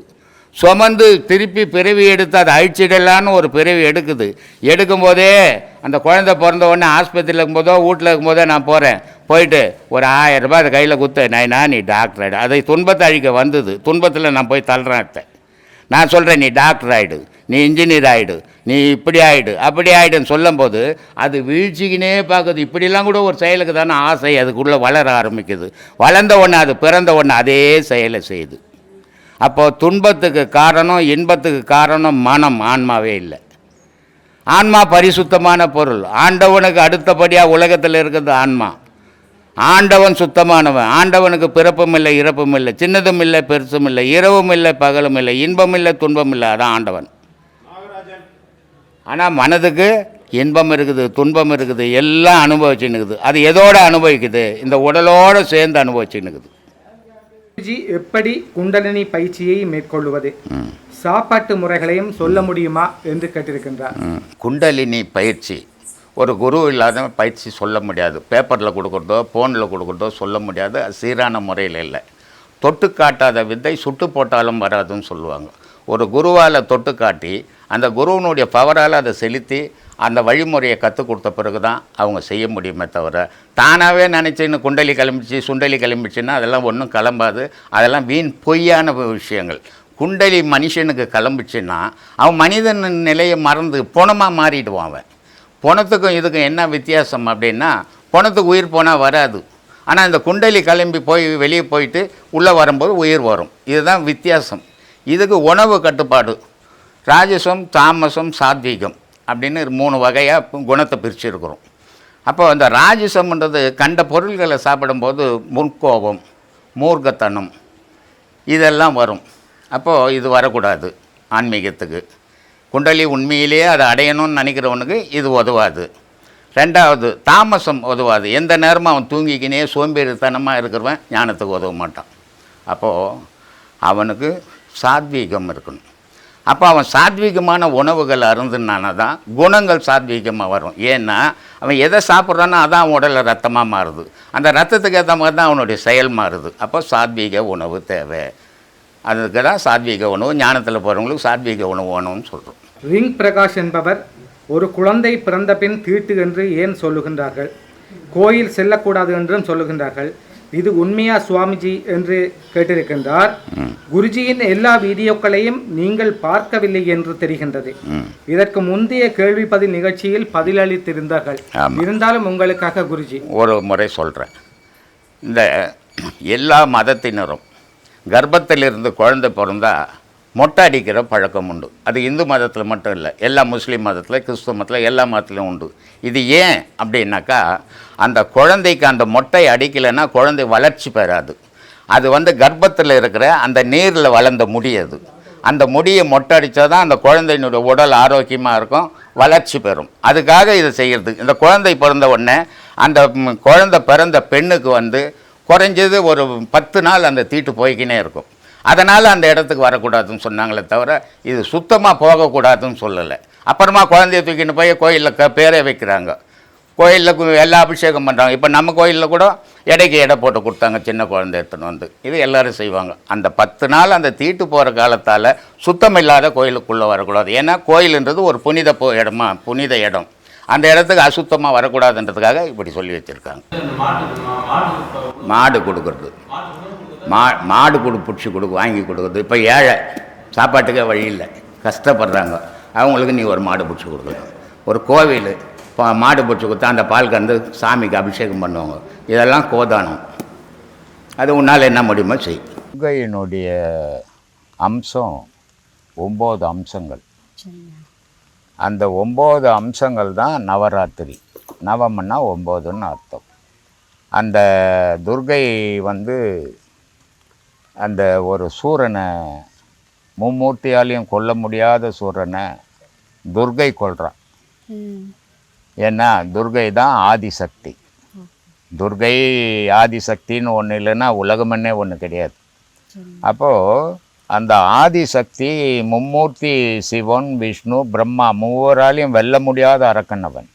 சுமந்து திருப்பி பிறவி எடுத்து அதை அழிச்சிடலான்னு ஒரு பிறவி எடுக்குது. எடுக்கும்போதே அந்த குழந்தை பிறந்த உடனே ஆஸ்பத்திரியில் இருக்கும்போதோ வீட்டில் இருக்கும்போதோ நான் போகிறேன், போயிட்டு ஒரு 1000 ரூபாய் அதை கையில் குத்து, நீ டாக்டர் ஆகிடு. அதை துன்பத்தை அழிக்க வந்தது. துன்பத்தில் நான் போய் தள்ளுறேன். நான் சொல்கிறேன், நீ டாக்டர் ஆகிடு, நீ இன்ஜினியர் ஆகிடு, நீ இப்படி ஆகிடு அப்படி ஆகிடுன்னு சொல்லும்போது அது வீழ்ச்சிக்கினே பார்க்குது. இப்படிலாம் கூட ஒரு செயலுக்கு தானே ஆசை அதுக்குள்ளே வளர ஆரம்பிக்குது. வளர்ந்த உடனே அது பிறந்த உடனே அதே செயலை செய்யுது. அப்போது துன்பத்துக்கு காரணம் இன்பத்துக்கு காரணம் மனம், ஆன்மாவே இல்லை. ஆன்மா பரிசுத்தமான பொருள். ஆண்டவனுக்கு அடுத்தபடியாக உலகத்தில் இருக்கிறது ஆன்மா. ஆண்டவன் சுத்தமானவன். ஆண்டவனுக்கு பிறப்பும் இல்லை இறப்பும் இல்லை, சின்னதும் இல்லை பெருசும் இல்லை, இரவும் இல்லை பகலும் இல்லை, இன்பம் இல்லை துன்பம் இல்லை. அதான் ஆண்டவன். ஆனால் மனதுக்கு இன்பம் இருக்குது, துன்பம் இருக்குது, எல்லாம் அனுபவிச்சுன்னுக்குது. அது எதோடு அனுபவிக்குது? இந்த உடலோடு சேர்ந்து அனுபவிச்சுன்னுக்குது. எப்படி குண்டலினி பயிற்சியை மேற்கொள்வது, சாப்பாட்டு முறைகளையும் சொல்ல முடியுமா என்று கேட்டிருக்கின்றார். குண்டலினி பயிற்சி ஒரு குரு இல்லாத பயிற்சி சொல்ல முடியாது. பேப்பரில் கொடுக்குறதோ ஃபோனில் கொடுக்குறதோ சொல்ல முடியாது. அது சீரான முறையில் இல்லை. தொட்டு காட்டாத வித்தை சுட்டு போட்டாலும் வராதுன்னு சொல்லுவாங்க. ஒரு குருவால் தொட்டு காட்டி அந்த குருவனுடைய பவரால் அதை செலுத்தி அந்த வழிமுறையை கற்றுக் கொடுத்த பிறகு தான் அவங்க செய்ய முடியுமே தவிர தானாகவே நினச்சின்னு குண்டலி கிளம்பிச்சு சுண்டலி கிளம்பிச்சுன்னா அதெல்லாம் ஒன்றும் கிளம்பாது. அதெல்லாம் வீண் பொய்யான விஷயங்கள். குண்டலி மனுஷனுக்கு கிளம்பிச்சுன்னா அவன் மனிதன் நிலையை மறந்து பொணமாக மாறிடுவான். அவன் பொணத்துக்கும் இதுக்கும் என்ன வித்தியாசம் அப்படின்னா, பொணத்துக்கு உயிர் போனால் வராது. ஆனால் இந்த குண்டலி கிளம்பி போய் வெளியே போயிட்டு உள்ளே வரும்போது உயிர் வரும். இதுதான் வித்தியாசம். இதுக்கு உணவு கட்டுப்பாடு, ராஜசம் தாமசம் சாத்வீகம் அப்படின்னு 3 வகையாக குணத்தை பிரிச்சுருக்கிறோம். அப்போ அந்த ராஜசம்ன்றது கண்ட பொருள்களை சாப்பிடும்போது முன்கோபம், மூர்க்கத்தனம் இதெல்லாம் வரும். அப்போது இது வரக்கூடாது ஆன்மீகத்துக்கு. குண்டலி உண்மையிலேயே அதை அடையணும்னு நினைக்கிறவனுக்கு இது உதவாது. 2வது தாமசம் உதவாது. எந்த நேரமும் அவன் தூங்கிக்கினே சோம்பேறித்தனமாக இருக்கிறவன் ஞானத்துக்கு உதவ மாட்டான். அப்போது அவனுக்கு சாத்வீகம் இருக்கணும். அப்போ அவன் சாத்வீகமான உணவுகள் அருந்துனானா தான் குணங்கள் சாத்வீகமாக வரும். ஏன்னா அவன் எதை சாப்பிட்றானோ அதான் அவன் உடலில் ரத்தமாக மாறுது. அந்த ரத்தத்துக்கு ஏற்ற மாதிரி தான் அவனுடைய செயல் மாறுது. அப்போ சாத்வீக உணவு தேவை. அதுக்கு தான் சாத்வீக உணவு. ஞானத்தில் போகிறவங்களுக்கு சாத்வீக உணவு வேணும்னு சொல்கிறோம். ரிங் பிரகாஷ் என்பவர் ஒரு குழந்தை பிறந்த பின் தீட்டு என்று ஏன் சொல்லுகின்றார்கள்? கோயில் செல்லக்கூடாது என்றும் சொல்லுகின்றார்கள். இது உண்மையா சுவாமிஜி என்று கேட்டிருக்கின்றார். குருஜியின் எல்லா வீடியோக்களையும் நீங்கள் பார்க்கவில்லை என்று தெரிகின்றது. இதற்கு முந்தைய கேள்வி பதில் நிகழ்ச்சியில் பதிலளித்திருந்தார்கள். இருந்தாலும் உங்களுக்காக குருஜி ஒரு முறை சொல்கிறேன். இந்த எல்லா மதத்தினரும் கர்ப்பத்திலிருந்து குழந்தை பிறந்தா மொட்டை அடிக்கிற பழக்கம் உண்டு. அது இந்து மதத்தில் மட்டும் இல்லை, எல்லா முஸ்லீம் மதத்தில், கிறிஸ்துவ மதத்தில், எல்லா மதத்துலையும் உண்டு. இது ஏன் அப்படின்னாக்கா, அந்த குழந்தைக்கு அந்த மொட்டை அடிக்கலைன்னா குழந்தை வளர்ச்சி பெறாது. அது கர்ப்பத்தில் இருக்கிற அந்த நீரில் வளர்ந்த முடி. அது அந்த முடியை மொட்டை அடித்தா தான் அந்த குழந்தையினுடைய உடல் ஆரோக்கியமாக இருக்கும், வளர்ச்சி பெறும். அதுக்காக இதை செய்கிறது. இந்த குழந்தை பிறந்த உடனே அந்த குழந்தை பிறந்த பெண்ணுக்கு குறைஞ்சது ஒரு 10 நாள் அந்த தீட்டு போய்க்கினே இருக்கும். அதனால் அந்த இடத்துக்கு வரக்கூடாதுன்னு சொன்னாங்களே தவிர இது சுத்தமாக போகக்கூடாதுன்னு சொல்லலை. அப்புறமா குழந்தைய தூக்கின்னு போய் கோயிலில் பேரே வைக்கிறாங்க. கோயிலில் எல்லா அபிஷேகம் பண்ணுறாங்க. இப்போ நம்ம கோயிலில் கூட எடைக்கு எடை போட்டு கொடுத்தாங்க, சின்ன குழந்தை எடுத்துன்னு வந்து. இது எல்லோரும் செய்வாங்க. அந்த 10 நாள் அந்த தீட்டு போகிற காலத்தால் சுத்தம் இல்லாத கோயிலுக்குள்ளே வரக்கூடாது. ஏன்னா கோயிலுன்றது ஒரு புனித இடம். அந்த இடத்துக்கு அசுத்தமாக வரக்கூடாதுன்றதுக்காக இப்படி சொல்லி வச்சுருக்காங்க. மாடு கொடுக்குறது, மாடு பிடிச்சி வாங்கி கொடுக்குறது. இப்போ ஏழை சாப்பாட்டுக்கே வழி இல்லை, கஷ்டப்படுறாங்க, அவங்களுக்கு நீ ஒரு மாடு பிடிச்சி கொடுக்கணும். ஒரு கோவில் மாடு பிடிச்சி கொடுத்தா அந்த பால் கறந்து சாமிக்கு அபிஷேகம் பண்ணுவாங்க. இதெல்லாம் கோதானம். அது உன்னால் என்ன முடியுமோ செய். துர்க்கையினுடைய அம்சம் 9 அம்சங்கள். அந்த 9 அம்சங்கள் தான் நவராத்திரி. நவம்னா 9ன்னு அர்த்தம். அந்த துர்க்கை வந்து அந்த ஒரு சூரனை, மும்மூர்த்தியாலையும் கொல்ல முடியாத சூரனை துர்க்கை கொல்றான். ஏன்னா துர்க்கை தான் ஆதிசக்தி. துர்க்கை ஆதிசக்தின்னு ஒன்று இல்லைன்னா உலகமன்னே ஒன்று கிடையாது. அப்போது அந்த ஆதிசக்தி மும்மூர்த்தி சிவன், விஷ்ணு, பிரம்மா மூவராலையும் வெல்ல முடியாத அரக்கனவன்.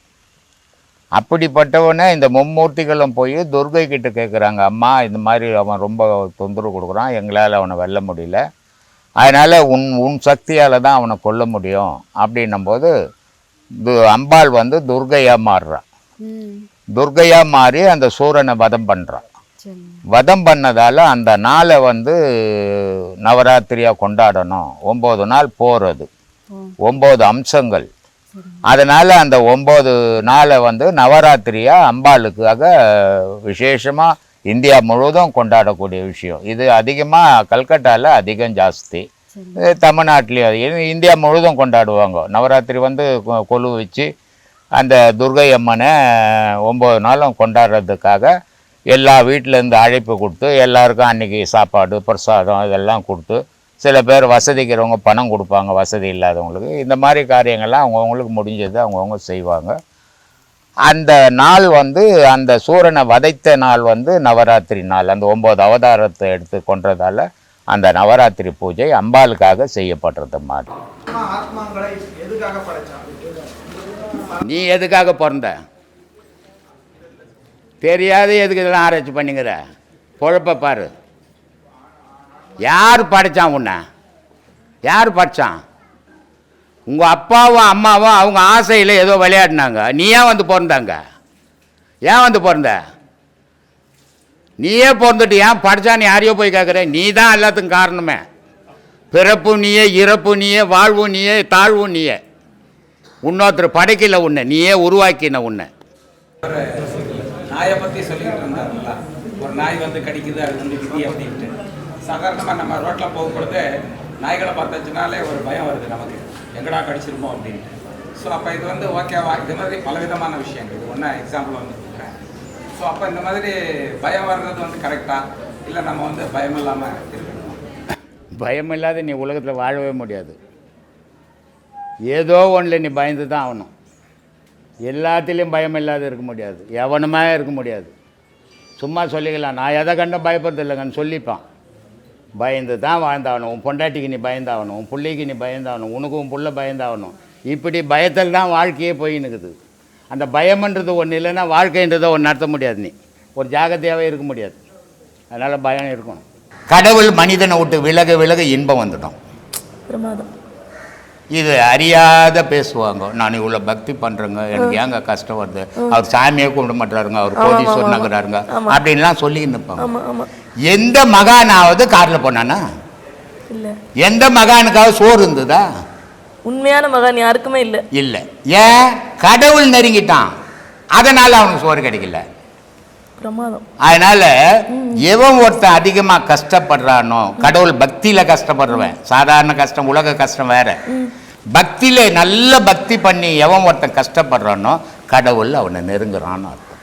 அப்படிப்பட்டவனே இந்த மும்மூர்த்திகளும் போய் துர்க்கை கிட்ட கேட்குறாங்க, அம்மா இந்த மாதிரி அவன் ரொம்ப தொந்தரவு கொடுக்குறான், எங்களால் அவனை வெல்ல முடியல, அதனால் உன் சக்தியால் தான் அவனை கொல்ல முடியும் அப்படின்னும்போது அம்பாள் வந்து துர்க்கையாக மாறுறான். துர்க்கையாக மாறி அந்த சூரனை வதம் பண்ணுறான். வதம் பண்ணதால் அந்த நாளை வந்து நவராத்திரியாக கொண்டாடணும். 9 நாள் போகிறது, 9 அம்சங்கள். அதனால் அந்த 9 நாளை வந்து நவராத்திரியாக அம்பாளுக்காக விசேஷமாக இந்தியா முழுவதும் கொண்டாடக்கூடிய விஷயம். இது அதிகமாக கல்கட்டாவில் அதிகம் ஜாஸ்தி, தமிழ்நாட்டிலையும் இந்தியா முழுவதும் கொண்டாடுவாங்க. நவராத்திரி வந்து கொலு வச்சு அந்த துர்க்கை அம்மனை 9 நாளும் கொண்டாடுறதுக்காக எல்லா வீட்டிலேருந்து அழைப்பு கொடுத்து எல்லாருக்கும் அன்றைக்கி சாப்பாடு பிரசாதம் இதெல்லாம் கொடுத்து, சில பேர் வசதிக்கிறவங்க பணம் கொடுப்பாங்க, வசதி இல்லாதவங்களுக்கு. இந்த மாதிரி காரியங்கள்லாம் அவங்கவுங்களுக்கு முடிஞ்சது அவங்கவுங்க செய்வாங்க. அந்த நாள் வந்து அந்த சூரனை வதைத்த நாள் வந்து நவராத்திரி நாள். அந்த 9 அவதாரத்தை எடுத்து கொன்றதால அந்த நவராத்திரி பூஜை அம்பாளுக்காக செய்யப்படுறது மாதிரி. நீ எதுக்காக பிறந்த தெரியாது, எதுக்கு இதெல்லாம் ஆராய்ச்சி பண்ணிங்கிற? பொழப்ப பாரு. யார் படைத்தான் உன்னை? யார் படைத்தான்? உங்கள் அப்பாவும் அம்மாவும் அவங்க ஆசையில் ஏதோ விளையாடினாங்க, நீ ஏன் வந்து பிறந்தாங்க? ஏன் வந்து பிறந்த? நீயே பிறந்துட்டு ஏன் படித்தான்னு யாரையோ போய் கேட்குற? நீ தான் எல்லாத்துக்கும் காரணமே. பிறப்பு நீயே, இறப்பு நீயே, வாழ்வு நீயே, தாழ்வு நீயே. இன்னொருத்தர் படைக்கல உன்னை, நீயே உருவாக்கின உன்னை. நாயை பற்றி சொல்லிக்கிட்டு இருந்தாருங்களா, ஒரு நாய் வந்து கடிக்குது, அது வந்து விதி அப்படின்ட்டு. சாதாரணமாக நம்ம ரோட்டில் போகும்பொழுது நாய்களை பார்த்தாச்சுனாலே ஒரு பயம் வருது நமக்கு, எங்கடா கடிச்சிருமோ அப்படின்ட்டு. ஸோ அப்போ இது வந்து ஓகேவா? இது மாதிரி பலவிதமான விஷயங்கள், இது ஒன்றா எக்ஸாம்பிள் வந்து கொடுக்குறேன். ஸோ அப்போ இந்த மாதிரி பயம் வர்றது வந்து கரெக்டாக இல்லை நம்ம வந்து பயம் இல்லாமல் இருக்கணும்? பயம் இல்லாத நீ உலகத்தில் வாழவே முடியாது. ஏதோ ஒன்றில் நீ பயந்து தான் ஆகணும். எல்லாத்துலேயும் பயம் இல்லாத இருக்க முடியாது, எவனுமே இருக்க முடியாது. சும்மா சொல்லிக்கலாம், நான் எதை கண்டும் பயப்படுறது இல்லைங்கன்னு சொல்லிப்பான். பயந்து தான் வாழ்ந்தாகணும். உன் பொண்டாட்டிக்கு நீ பயந்தாகணும், உன் பிள்ளைக்கு நீ பயந்தாகணும், உனக்கு உன் பிள்ளை பயந்தாகணும். இப்படி பயத்தில் தான் வாழ்க்கையே போயின்னுக்குது. அந்த பயம்ன்றது ஒன்று இல்லைன்னா வாழ்க்கைன்றதை ஒன்று நடத்த முடியாது, நீ ஒரு ஜாகிரதையாகவே இருக்க முடியாது. அதனால் பயம் இருக்கணும். கடவுள் மனிதனை விட்டு விலக விலக இன்பம் வந்துடும். பிரமாதம். இது அறியாத பேசுவாங்க, நான் இவ்வளோ பக்தி பண்ணுறேங்க, எனக்கு ஏங்க கஷ்டம் வருது, அவர் சாமியே கும்பிட மாட்டாருங்க, அவர் கோடீஸ்வரன் நகராருங்க அப்படின்லாம் சொல்லி நிற்பாங்க. எந்த மகானாவது காரில் போனானா? இல்லை. எந்த மகானுக்காவது சோறு இருந்ததா? உண்மையான மகான் யாருக்குமே இல்லை. இல்லை. ஏன்? கடவுள் நெருங்கிட்டான், அதனால அவனுக்கு சோறு கிடைக்கல. பிரமாதம். அதனால எவன் ஒருத்தன் அதிகமாக கஷ்டப்படுறானோ, கடவுள் பக்தியில் கஷ்டப்படுறவன், சாதாரண கஷ்டம் உலக கஷ்டம் வேற, பக்தியில நல்ல பக்தி பண்ணி எவன் ஒருத்தன் கஷ்டப்படுறானோ கடவுள் அவனை நெருங்குறான்னு அர்த்தம்.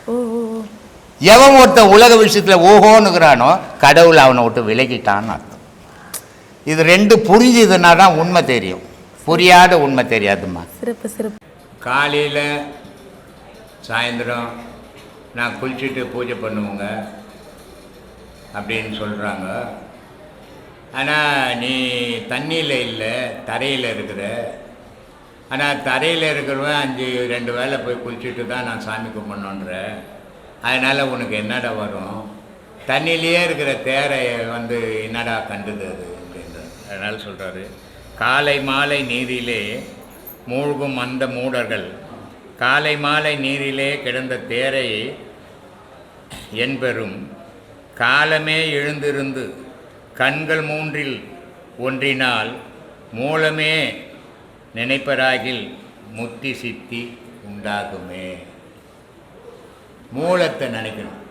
எவன் ஒருத்தன் உலக விஷயத்தில் ஓஹோனுங்கிறானோ கடவுள் அவனை விட்டு விலகிட்டான்னு அர்த்தம். இது ரெண்டு புரிஞ்சுதுன்னா தான் உண்மை தெரியும், புரியாத உண்மை தெரியாதுமா. சிறப்பு சிறப்பு. காலையில் சாயந்தரம் நான் குளிச்சுட்டு பூஜை பண்ணுவோங்க அப்படின்னு சொல்கிறாங்க. ஆனால் நீ தண்ணியில் இல்லை, தரையில் இருக்கிற, ஆனால் தரையில் இருக்கிறவன் 2 வேளை போய் குளிச்சுட்டு தான் நான் சாமி கும்பிடணுன்ற. அதனால் உனக்கு என்னடா வரும், தண்ணியிலேயே இருக்கிற தேரை வந்து என்னடா கண்டுது அது அப்படின்றார். அதனால் சொல்கிறாரு, காலை மாலை நீரிலே மூழ்கும் அந்த மூடர்கள் காலை மாலை நீரிலே கிடந்த தேரை என்பெறும் காலமே எழுந்திருந்து கண்கள் 3இல் ஒன்றினால் மூலமே நினைப்பராகில் முத்தி சித்தி உண்டாகுமே. மூலத்தை நினைக்கணும்.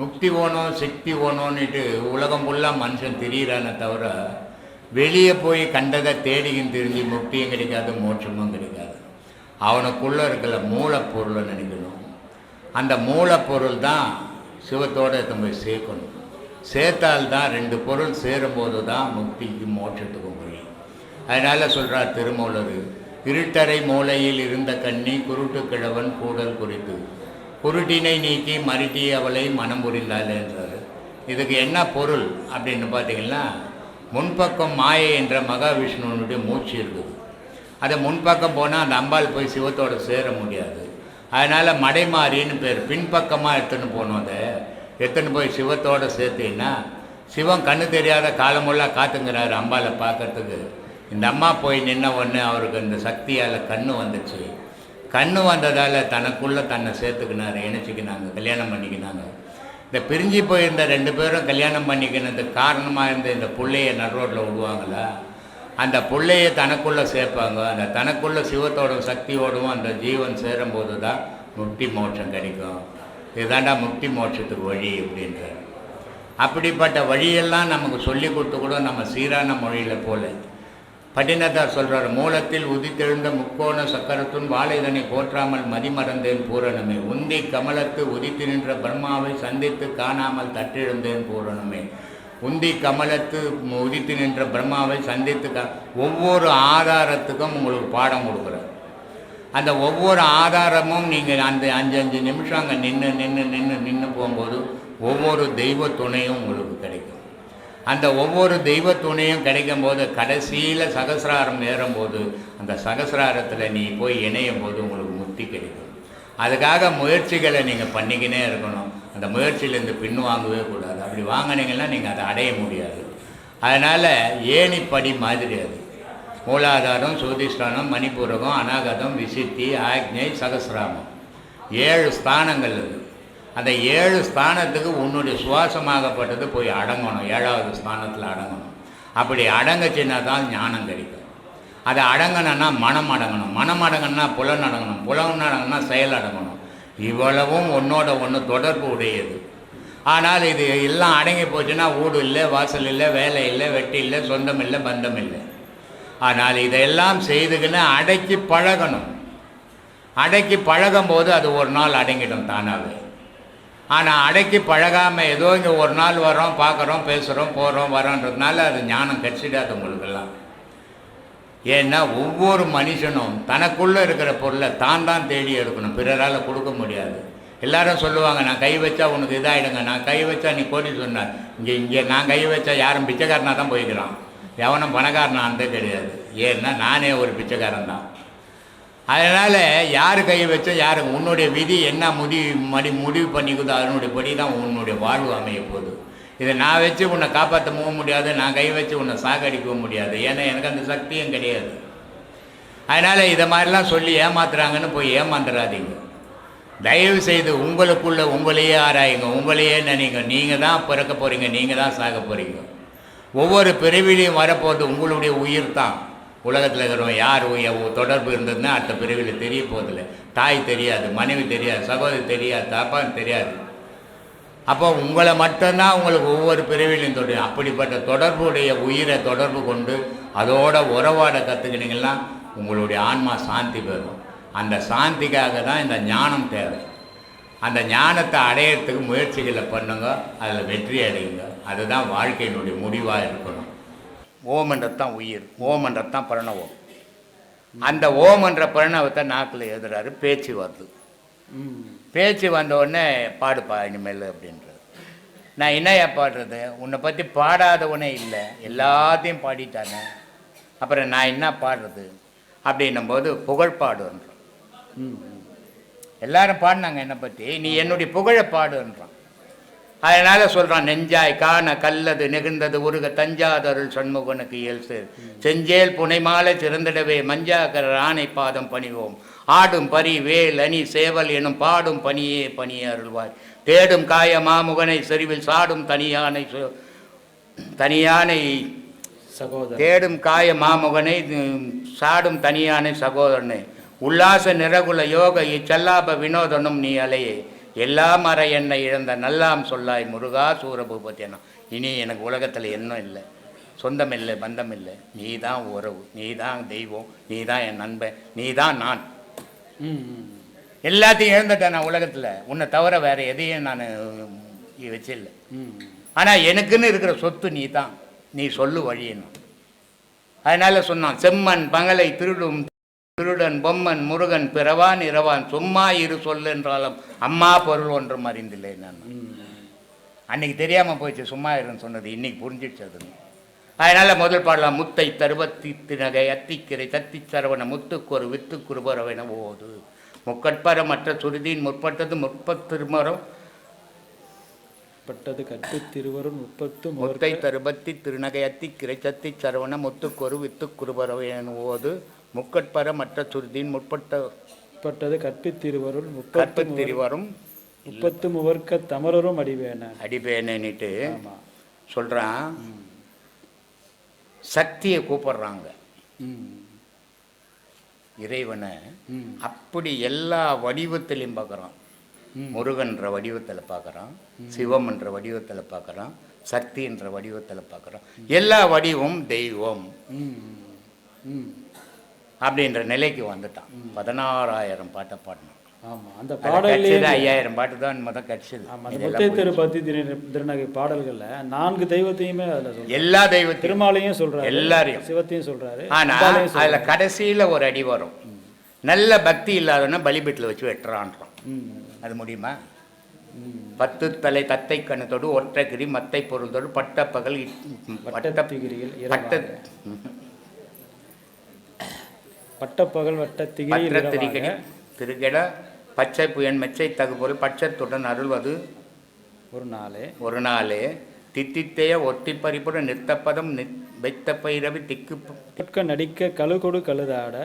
முக்தி ஓணும் சக்தி ஓணும்னுட்டு உலகம் ஃபுல்லாக மனுஷன் திரியிறானே தவிர வெளியே போய் கண்டதை தேடியும் தெரிஞ்சு முக்தியும் கிடைக்காது, மோட்சமும் கிடைக்காது. அவனுக்குள்ளே இருக்கிற மூலப்பொருளை நினைக்கணும். அந்த மூலப்பொருள் தான் சிவத்தோடு போய் சேர்க்கணும். சேர்த்தால்தான் 2 பொருள் சேரும்போது தான் முக்திக்கும் மோட்சத்துக்கும் முடியும். அதனால் சொல்கிறார் திருமூலர், இருட்டறை மூலையில் இருந்த கண்ணி குருட்டு கிழவன் கூடல் குறித்து குருட்டினை நீக்கி மருட்டி அவளை மனம் புரிந்தாள்ன்றார். இதுக்கு என்ன பொருள் அப்படின்னு பார்த்தீங்கன்னா, முன்பக்கம் மாயை என்ற மகாவிஷ்ணுவனுடைய மூச்சு இருக்குது. அதை முன்பக்கம் போனால் அந்த அம்பாள் போய் சிவத்தோடு சேர முடியாது. அதனால் மடைமாறின்னு பேர். பின்பக்கமாக எடுத்துன்னு போனோம். அதை எடுத்துன்னு போய் சிவத்தோடு சேர்த்தீங்கன்னா சிவன் கண்ணு தெரியாத காலமெல்லாம் காத்துங்கிறாரு அம்பாளை பார்க்கறதுக்கு. இந்த அம்மா போய் நின்ன உடனே அவருக்கு இந்த சக்தியால் கண்ணு வந்துச்சு. கண்ணு வந்ததால் தனக்குள்ளே தன்னை சேர்த்துக்கினார், இணைச்சிக்கினாங்க, கல்யாணம் பண்ணிக்கினாங்க. இந்த பிரிஞ்சு போயிருந்த 2 பேரும் கல்யாணம் பண்ணிக்கினதுக்கு காரணமாக இருந்த இந்த பிள்ளையை நடுரோட்டில் விடுவாங்களா, அந்த பிள்ளையை தனக்குள்ளே சேர்ப்பாங்க. அந்த தனக்குள்ளே சிவத்தோடும் சக்தியோடும் அந்த ஜீவன் சேரும்போது தான் முக்தி மோட்சம் கிடைக்கும். இதுதாண்டா முக்தி மோட்சத்துக்கு வழி அப்படின்றார். அப்படிப்பட்ட வழியெல்லாம் நமக்கு சொல்லி கொடுத்து கூட நம்ம சீரான மொழியில் போல பட்டினத்தார் சொல்கிறார், மூலத்தில் உதித்தெழுந்த முக்கோண சக்கரத்துன் வாழைதனை போற்றாமல் மதிமறந்தேன் பூரணமே. உந்தி கமலத்து உதித்து நின்ற பிரம்மாவை சந்தித்து காணாமல் தட்டெழுந்தேன் பூரணமே. உந்தி கமலத்து உதித்து நின்ற பிரம்மாவை சந்தித்து ஒவ்வொரு ஆதாரத்துக்கும் உங்களுக்கு பாடம் கொடுக்குறார். அந்த ஒவ்வொரு ஆதாரமும் நீங்கள் அந்த 5 நிமிஷம் அங்கே நின்று போகும்போது ஒவ்வொரு தெய்வ துணையும் உங்களுக்கு கிடைக்கும். அந்த ஒவ்வொரு தெய்வ துணையும் கிடைக்கும் போது கடைசியில் சகசிராரம் ஏறும்போது அந்த சகசிராரத்தில் நீ போய் இணையும் போது உங்களுக்கு முக்தி கிடைக்கும். அதுக்காக முயற்சிகளை நீங்கள் பண்ணிக்கினே இருக்கணும். அந்த முயற்சியிலேருந்து பின் வாங்கவே கூடாது. அப்படி வாங்கினீங்கன்னா நீங்கள் அதை அடைய முடியாது. அதனால் ஏணிப்படி மாதிரி அது. மூலாதாரம், சுதிஷ்டானம், மணிப்பூரகம், அநாகதம், விசித்தி, ஆக்ஞை, சகசிராமம் 7 ஸ்தானங்கள் இருக்குது. அந்த 7 ஸ்தானத்துக்கு உன்னுடைய சுவாசமாகப்பட்டது போய் அடங்கணும். 7வது ஸ்தானத்தில் அடங்கணும். அப்படி அடங்கச்சின்னா தான் ஞானம் கிடைக்கும். அதை அடங்கணும்னா மனம் அடங்கணும். மனம் அடங்கணும்னா புலன் அடங்கணும். புலன் அடங்கணும்னா செயல் அடங்கணும். இவ்வளவும் ஒன்றோட ஒன்று தொடர்பு உடையது. ஆனால் இது எல்லாம் அடங்கி போச்சுன்னா வீடு இல்லை, வாசல் இல்லை, வேலை இல்லை, வெட்டி இல்லை, சொந்தம் இல்லை, பந்தம் இல்லை. ஆனால் இதையெல்லாம் செய்துக்கின்னு அடக்கி பழகணும். அடக்கி பழகும் போது அது ஒரு நாள் அடங்கிடும் தானாகவே. ஆனால் அடக்கி பழகாமல் ஏதோ இங்கே ஒரு நாள் வரோம், பார்க்குறோம், பேசுகிறோம், போகிறோம், வரோன்றதுனால அது ஞானம் கிடைச்சிடாது உங்களுக்கெல்லாம். ஏன்னா ஒவ்வொரு மனுஷனும் தனக்குள்ளே இருக்கிற பொருளை தான் தேடி எடுக்கணும். பிறரால் கொடுக்க முடியாது. எல்லாரும் சொல்லுவாங்க, நான் கை வச்சா உனக்கு இதாகிடுங்க, நான் கை வச்சா நீ கோடி சொன்னார். இங்கே நான் கை வச்சா யாரும் பிச்சைக்காரனாக தான் போய்க்கிறான், எவனும் பணக்காரனானதே கிடையாது. ஏன்னா நானே ஒரு பிச்சைக்காரன் தான். அதனால் யார் கை வச்சா யாருக்கு உன்னுடைய விதி என்ன முடிவு பண்ணிக்குதோ அதனுடைய படி தான் உன்னுடைய வாழ்வு அமைய போகுது. இதை நான் வச்சு உன்னை காப்பாற்றவும் முடியாது, நான் கை வச்சு உன்னை சாகடிக்கவும் முடியாது. ஏன்னா எனக்கு அந்த சக்தியும் கிடையாது. அதனால் இதை மாதிரிலாம் சொல்லி ஏமாத்துறாங்கன்னு போய் ஏமாந்துடாதீங்க. தயவு செய்து உங்களுக்குள்ளே உங்களையே ஆராயுங்க, உங்களையே நினைங்க. நீங்கள் தான் பிறக்க போகிறீங்க, நீங்கள் தான் சாக போகிறீங்க. ஒவ்வொரு பிறவிலையும் வரப்போது உங்களுடைய உயிர் தான். உலகத்தில் இருக்கிறவங்க யார் தொடர்பு இருந்ததுன்னா அடுத்த பிறவியில் தெரிய போதில்லை. தாய் தெரியாது, மனைவி தெரியாது, சகோதரி தெரியாது, தாப்பான்னு தெரியாது. அப்போ உங்களை மட்டும்தான் உங்களுக்கு ஒவ்வொரு பிறவிலையும் தொடரும். அப்படிப்பட்ட தொடர்புடைய உயிரை தொடர்பு கொண்டு அதோட உறவாட கற்றுக்கினீங்கன்னா உங்களுடைய ஆன்மா சாந்தி பெறும். அந்த சாந்திக்காக தான் இந்த ஞானம் தேவை. அந்த ஞானத்தை அடையிறதுக்கு முயற்சிகளை பண்ணுங்க, அதில் வெற்றி அடையுங்க. அதுதான் வாழ்க்கையினுடைய முடிவாக இருக்கணும். ஓம்ன்றதான் உயிர், ஓம்ன்றதான் பிரணவம். அந்த ஓம்ன்ற பிரணவத்தை நாக்கில் எழுதுறாரு, பேச்சு வருது. பேச்சு வந்த உடனே பாடுப்பா இனிமேல் அப்படின்றது. நான் என்னையா பாடுறது, உன்னை பற்றி பாடாதவனே இல்லை, எல்லாத்தையும் பாடிட்டானே, அப்புறம் நான் என்ன பாடுறது. அப்படின்னும் போது புகழ்பாடுன்றான். எல்லாரும் பாடினாங்க என்னை பற்றி, நீ என்னுடைய புகழை பாடுன்றான். அதனால சொல்றான், நெஞ்சாய் காண கல்லது நெகிழ்ந்தது உருக தஞ்சாதருள் சண்முகனுக்கு இயல்சு செஞ்சேல் புனைமாலை சிறந்திடவே மஞ்சாக்கர ஆணை பாதம் பணிவோம் ஆடும் பரி வேல் அணி சேவல் எனும் பாடும் பணியே பணியே அருள்வாய் தேடும் காய மாமுகனை செறிவில் சாடும் தனியானை சகோதரர் தேடும் காய மாமுகனை சாடும் தனியானை சகோதரனை உல்லாச நிரகுல யோக இச்சல்லாப வினோதனும் நீ அலையே எல்லாம் அற என்னை இழந்த நல்லாம் சொல்லாய் முருகா சூரபூபத்தியனா. இனி எனக்கு உலகத்தில் என்ன இல்லை, சொந்தம் இல்லை, பந்தம் இல்லை, நீ தான் உறவு, நீ தான் தெய்வம், நீ தான் என் நண்பன், நீ தான் நான். எல்லாத்தையும் இழந்துட்டேன் நான் உலகத்தில், உன்னை தவிர வேற எதையும் நான் வச்சில்லை. ஆனால் எனக்குன்னு இருக்கிற சொத்து நீ தான், நீ சொல்லு வழியணும். அதனால சொன்னான், செம்மன் பகலை திருடும் திருடன் பொம்மன் முருகன் பிறவான் இரவான் சும்மா இரு சொல் என்றாலும் அம்மா பொருள் ஒன்றும் அறிந்தில்லை. நான் அன்னைக்கு தெரியாமல் போயிடுச்சு சும்மா இருன்னு சொன்னது, இன்னைக்கு புரிஞ்சிடுச்சு அது. அதனால முதல் பாடலாம், முத்தை தருவத்தி தினகை அத்திக்கிரை தத்தி சரவண முத்துக்கு ஒரு வித்து குருபரவென ஓது முக்கட்பர மற்ற சுருதியின் முற்பட்டது முற்பத்திருமரம் பட்டது கற்பு திருவரும் முத்தை தருபத்தி திருநகை அத்திக்கிரை தத்தி சரவண முத்துக்கு ஒரு வித்து குருபரவென ஓது முக்கட்பர மற்ற சுருதியின் முற்பட்டது கற்பித்திருவரும் கற்பித்திருவரும் 33 தமரரும் அடிபேனிட்டு சொல்றான். சக்தியை கூப்பிடுறாங்க இறைவனை, அப்படி எல்லா வடிவத்திலையும் பார்க்குறான். முருகன்ற வடிவத்தில் பார்க்குறான், சிவம்ன்ற வடிவத்தில் பார்க்குறான், சக்தின்ற வடிவத்தில் பார்க்குறான். எல்லா வடிவம் தெய்வம் அப்படின்ற நிலைக்கு வந்துட்டான். 16,000 பாட்டை பாடினான். அந்த பாடல் 5000 பாட்டு தான் முதல் கட்சிது. முத்தை திருப்பதி திருநகை பாடல்கள்ல 4 தெய்வத்தையுமே எல்லா தெய்வத்தையும் திருமாலையும் சொல்றாரு, எல்லாரையும் சிவத்தையும் சொல்றாரு. ஆனா அதுல கடைசியில ஒரு அடி வரும், நல்ல பக்தி இல்லாதவன பலிபீட்டில் வச்சு வெட்டுறான்றான். அது முடியுமா? 10 தலை தத்தை கணத்தோடு ஒற்றைகிரி மத்தை பொருள்தோடு பட்ட பகல் பட்டப்பகல் வட்டத்திகிரி திருகெட பச்சை புயன் மெச்சை தகுபொருள் பட்சத்துடன் அருள்வது ஒரு நாளே தித்தித்தைய ஒத்தி பறிப்புட நிறுத்தப்பதம் வைத்த பயிரவி திக்கு நடிக்க கழுகொடு கழுதாட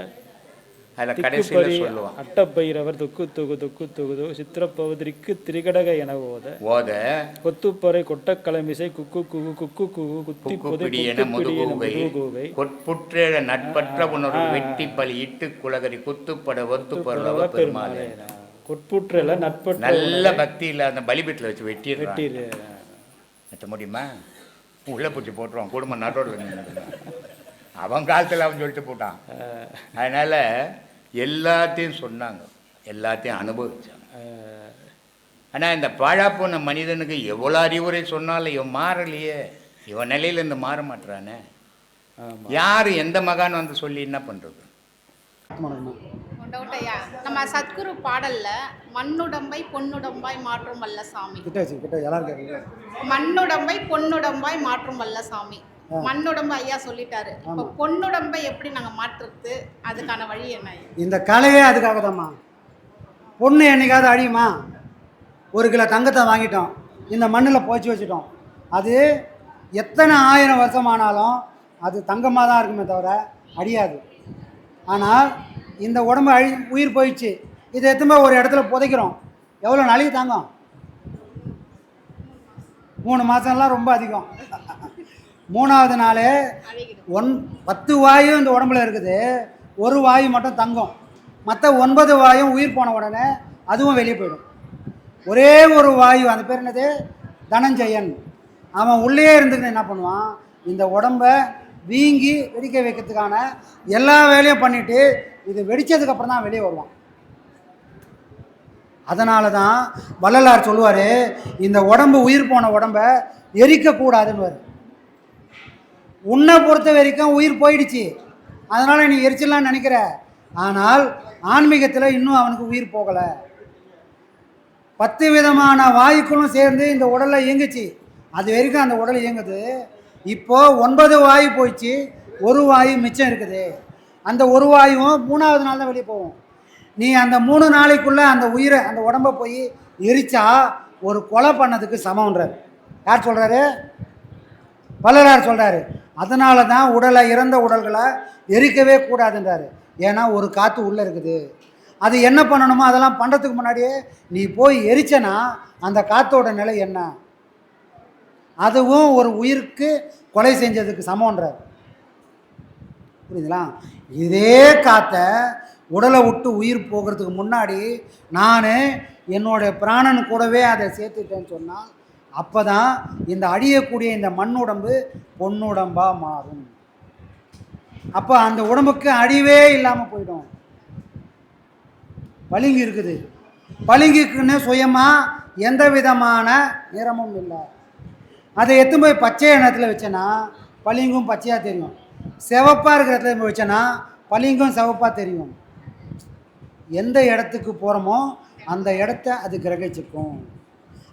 அதில் கடைசியில் சொல்லுவான், அட்டப்பயிரவர் துக்கு துகு துக்கு துகுது சித்திரப்பகுதிக்கு திரிகடக என ஓத கொத்துப்பறை கொட்டக்கலமிசை குக்கு குகு குக்கு குகு குத்தி பொதியன முதுகூகை கொட்புற்றேழ நட்பற்ற உணர்வு வெட்டி பலி இட்டு குலகரி குத்துப்பட ஒத்து பொருளவ பெருமாளே. கொட்புற்றல நட்பற்ற நல்ல பக்தி இல்லாத பலிபீட்டில் வச்சு வெட்ட முடியுமா? உள்ள பூச்சி போட்டுருவான், குடும்பம் நட்டோடு அவன் காலத்தில் அவன் சொல்லிட்டு போட்டான். அதனால் எல்லாத்தையும் சொன்னாங்க, எல்லாத்தையும் அனுபவிச்சாங்க. ஆனால் இந்த பாழா போன மனிதனுக்கு எவ்வளோ அறிவுரை சொன்னாலும் இவன் மாறலையே, இவன் நிலையிலேருந்து மாற மாட்டானே. யார் எந்த மகான் வந்து சொல்லி என்ன பண்ணுறது? நம்ம சத்குரு பாடல்ல மண்ணுடம்பை பொன்னுடம்பாய் மாற்றும் வல்ல சாமி, மண்ணுடம்பை பொன்னுடம்பாய் மாற்றும் வல்ல சாமி. மண்ணுடம்பு ஐயா சொல்லிட்டாரு, இப்போ பொன்னுடம்பை எப்படி நாங்கள் மாற்றுறது, அதுக்கான வழி என்ன? இந்த கலையே அதுக்காக தான்மா. பொண்ணு என்னைக்காவது அழியுமா? 1 கிலோ தங்கத்தை வாங்கிட்டோம், இந்த மண்ணில் போச்சு வச்சுட்டோம், அது எத்தனை 1000 வருஷமானாலும் அது தங்கமாக தான் இருக்குமே தவிர அழியாது. ஆனால் இந்த உடம்பு உயிர் போயிடுச்சு, இதை எத்தனை ஒரு இடத்துல புதைக்கிறோம், எவ்வளோ நாளைக்கு தாங்கும்? 3 மாதம்லாம் ரொம்ப அதிகம். 3ஆவது நாள் 10 வாயு இந்த உடம்புல இருக்குது, ஒரு வாயு மட்டும் தங்கும், மற்ற 9 வாயும் உயிர் போன உடனே அதுவும் வெளியே போயிடும். ஒரே ஒரு வாயு, அந்த பேர் என்னது, தனஞ்சயன், அவன் உள்ளே இருந்துக்கின்னு என்ன பண்ணுவான், இந்த உடம்பை வீங்கி வெடிக்க வைக்கிறதுக்கான எல்லா வேலையும் பண்ணிவிட்டு இது வெடித்ததுக்கப்புறம் தான் வெளியே வருவான். அதனால தான் வள்ளலார் சொல்லுவார், இந்த உடம்பு உயிர் போன உடம்பை எரிக்கக்கூடாதுன்னு. உன்னை பொறுத்த வரைக்கும் உயிர் போயிடுச்சு, அதனால் நீ எரிச்சிடலான்னு நினைக்கிற. ஆனால் ஆன்மீகத்தில் இன்னும் அவனுக்கு உயிர் போகலை. 10 விதமான வாயுக்களும் சேர்ந்து இந்த உடலில் இயங்குச்சு, அது வரைக்கும் அந்த உடல் இயங்குது. இப்போது 9 வாயு போயிடுச்சு, ஒரு வாயு மிச்சம் இருக்குது. அந்த ஒரு வாயும் 3வது நாள் தான் வெளியே போகும். நீ அந்த 3 நாளைக்குள்ளே அந்த உயிரை அந்த உடம்பை போய் எரிச்சா ஒரு கொலை பண்ணதுக்கு சமம்ன்றார். யார் சொல்கிறாரு? வள்ளலார் சொல்கிறாரு. அதனால தான் உடலை, இறந்த உடல்களை எரிக்கவே கூடாதுன்றாரு. ஏன்னா ஒரு காற்று உள்ளே இருக்குது, அது என்ன பண்ணணுமோ அதெல்லாம் பண்ணுறதுக்கு முன்னாடியே நீ போய் எரிச்சனா அந்த காற்றோட நிலை என்ன, அதுவும் ஒரு உயிருக்கு கொலை செஞ்சதுக்கு சமம்ன்றார். புரியுதுங்களா? இதே காற்றை உடலை விட்டு உயிர் போகிறதுக்கு முன்னாடி நான் என்னோட பிராணன் கூடவே அதை சேர்த்துட்டேன்னு சொன்னால் அப்போ தான் இந்த அழியக்கூடிய இந்த மண்ணுடம்பு பொன்னுடம்பாக மாறும். அப்போ அந்த உடம்புக்கு அழிவே இல்லாமல் போயிடும். பளிங்கு இருக்குது, பளிங்குக்குன்னு சுயமாக எந்த விதமான நிறமும் இல்லை. அதை எடுத்து போய் பச்சை எண்ணத்தில் வச்சேன்னா பளிங்கும் பச்சையாக தெரியும், சிவப்பாக இருக்கிற இடத்துல போய் வச்சேன்னா பளிங்கும் சிவப்பாக தெரியும். எந்த இடத்துக்கு போகிறோமோ அந்த இடத்த அது கிரகிச்சுக்கும்.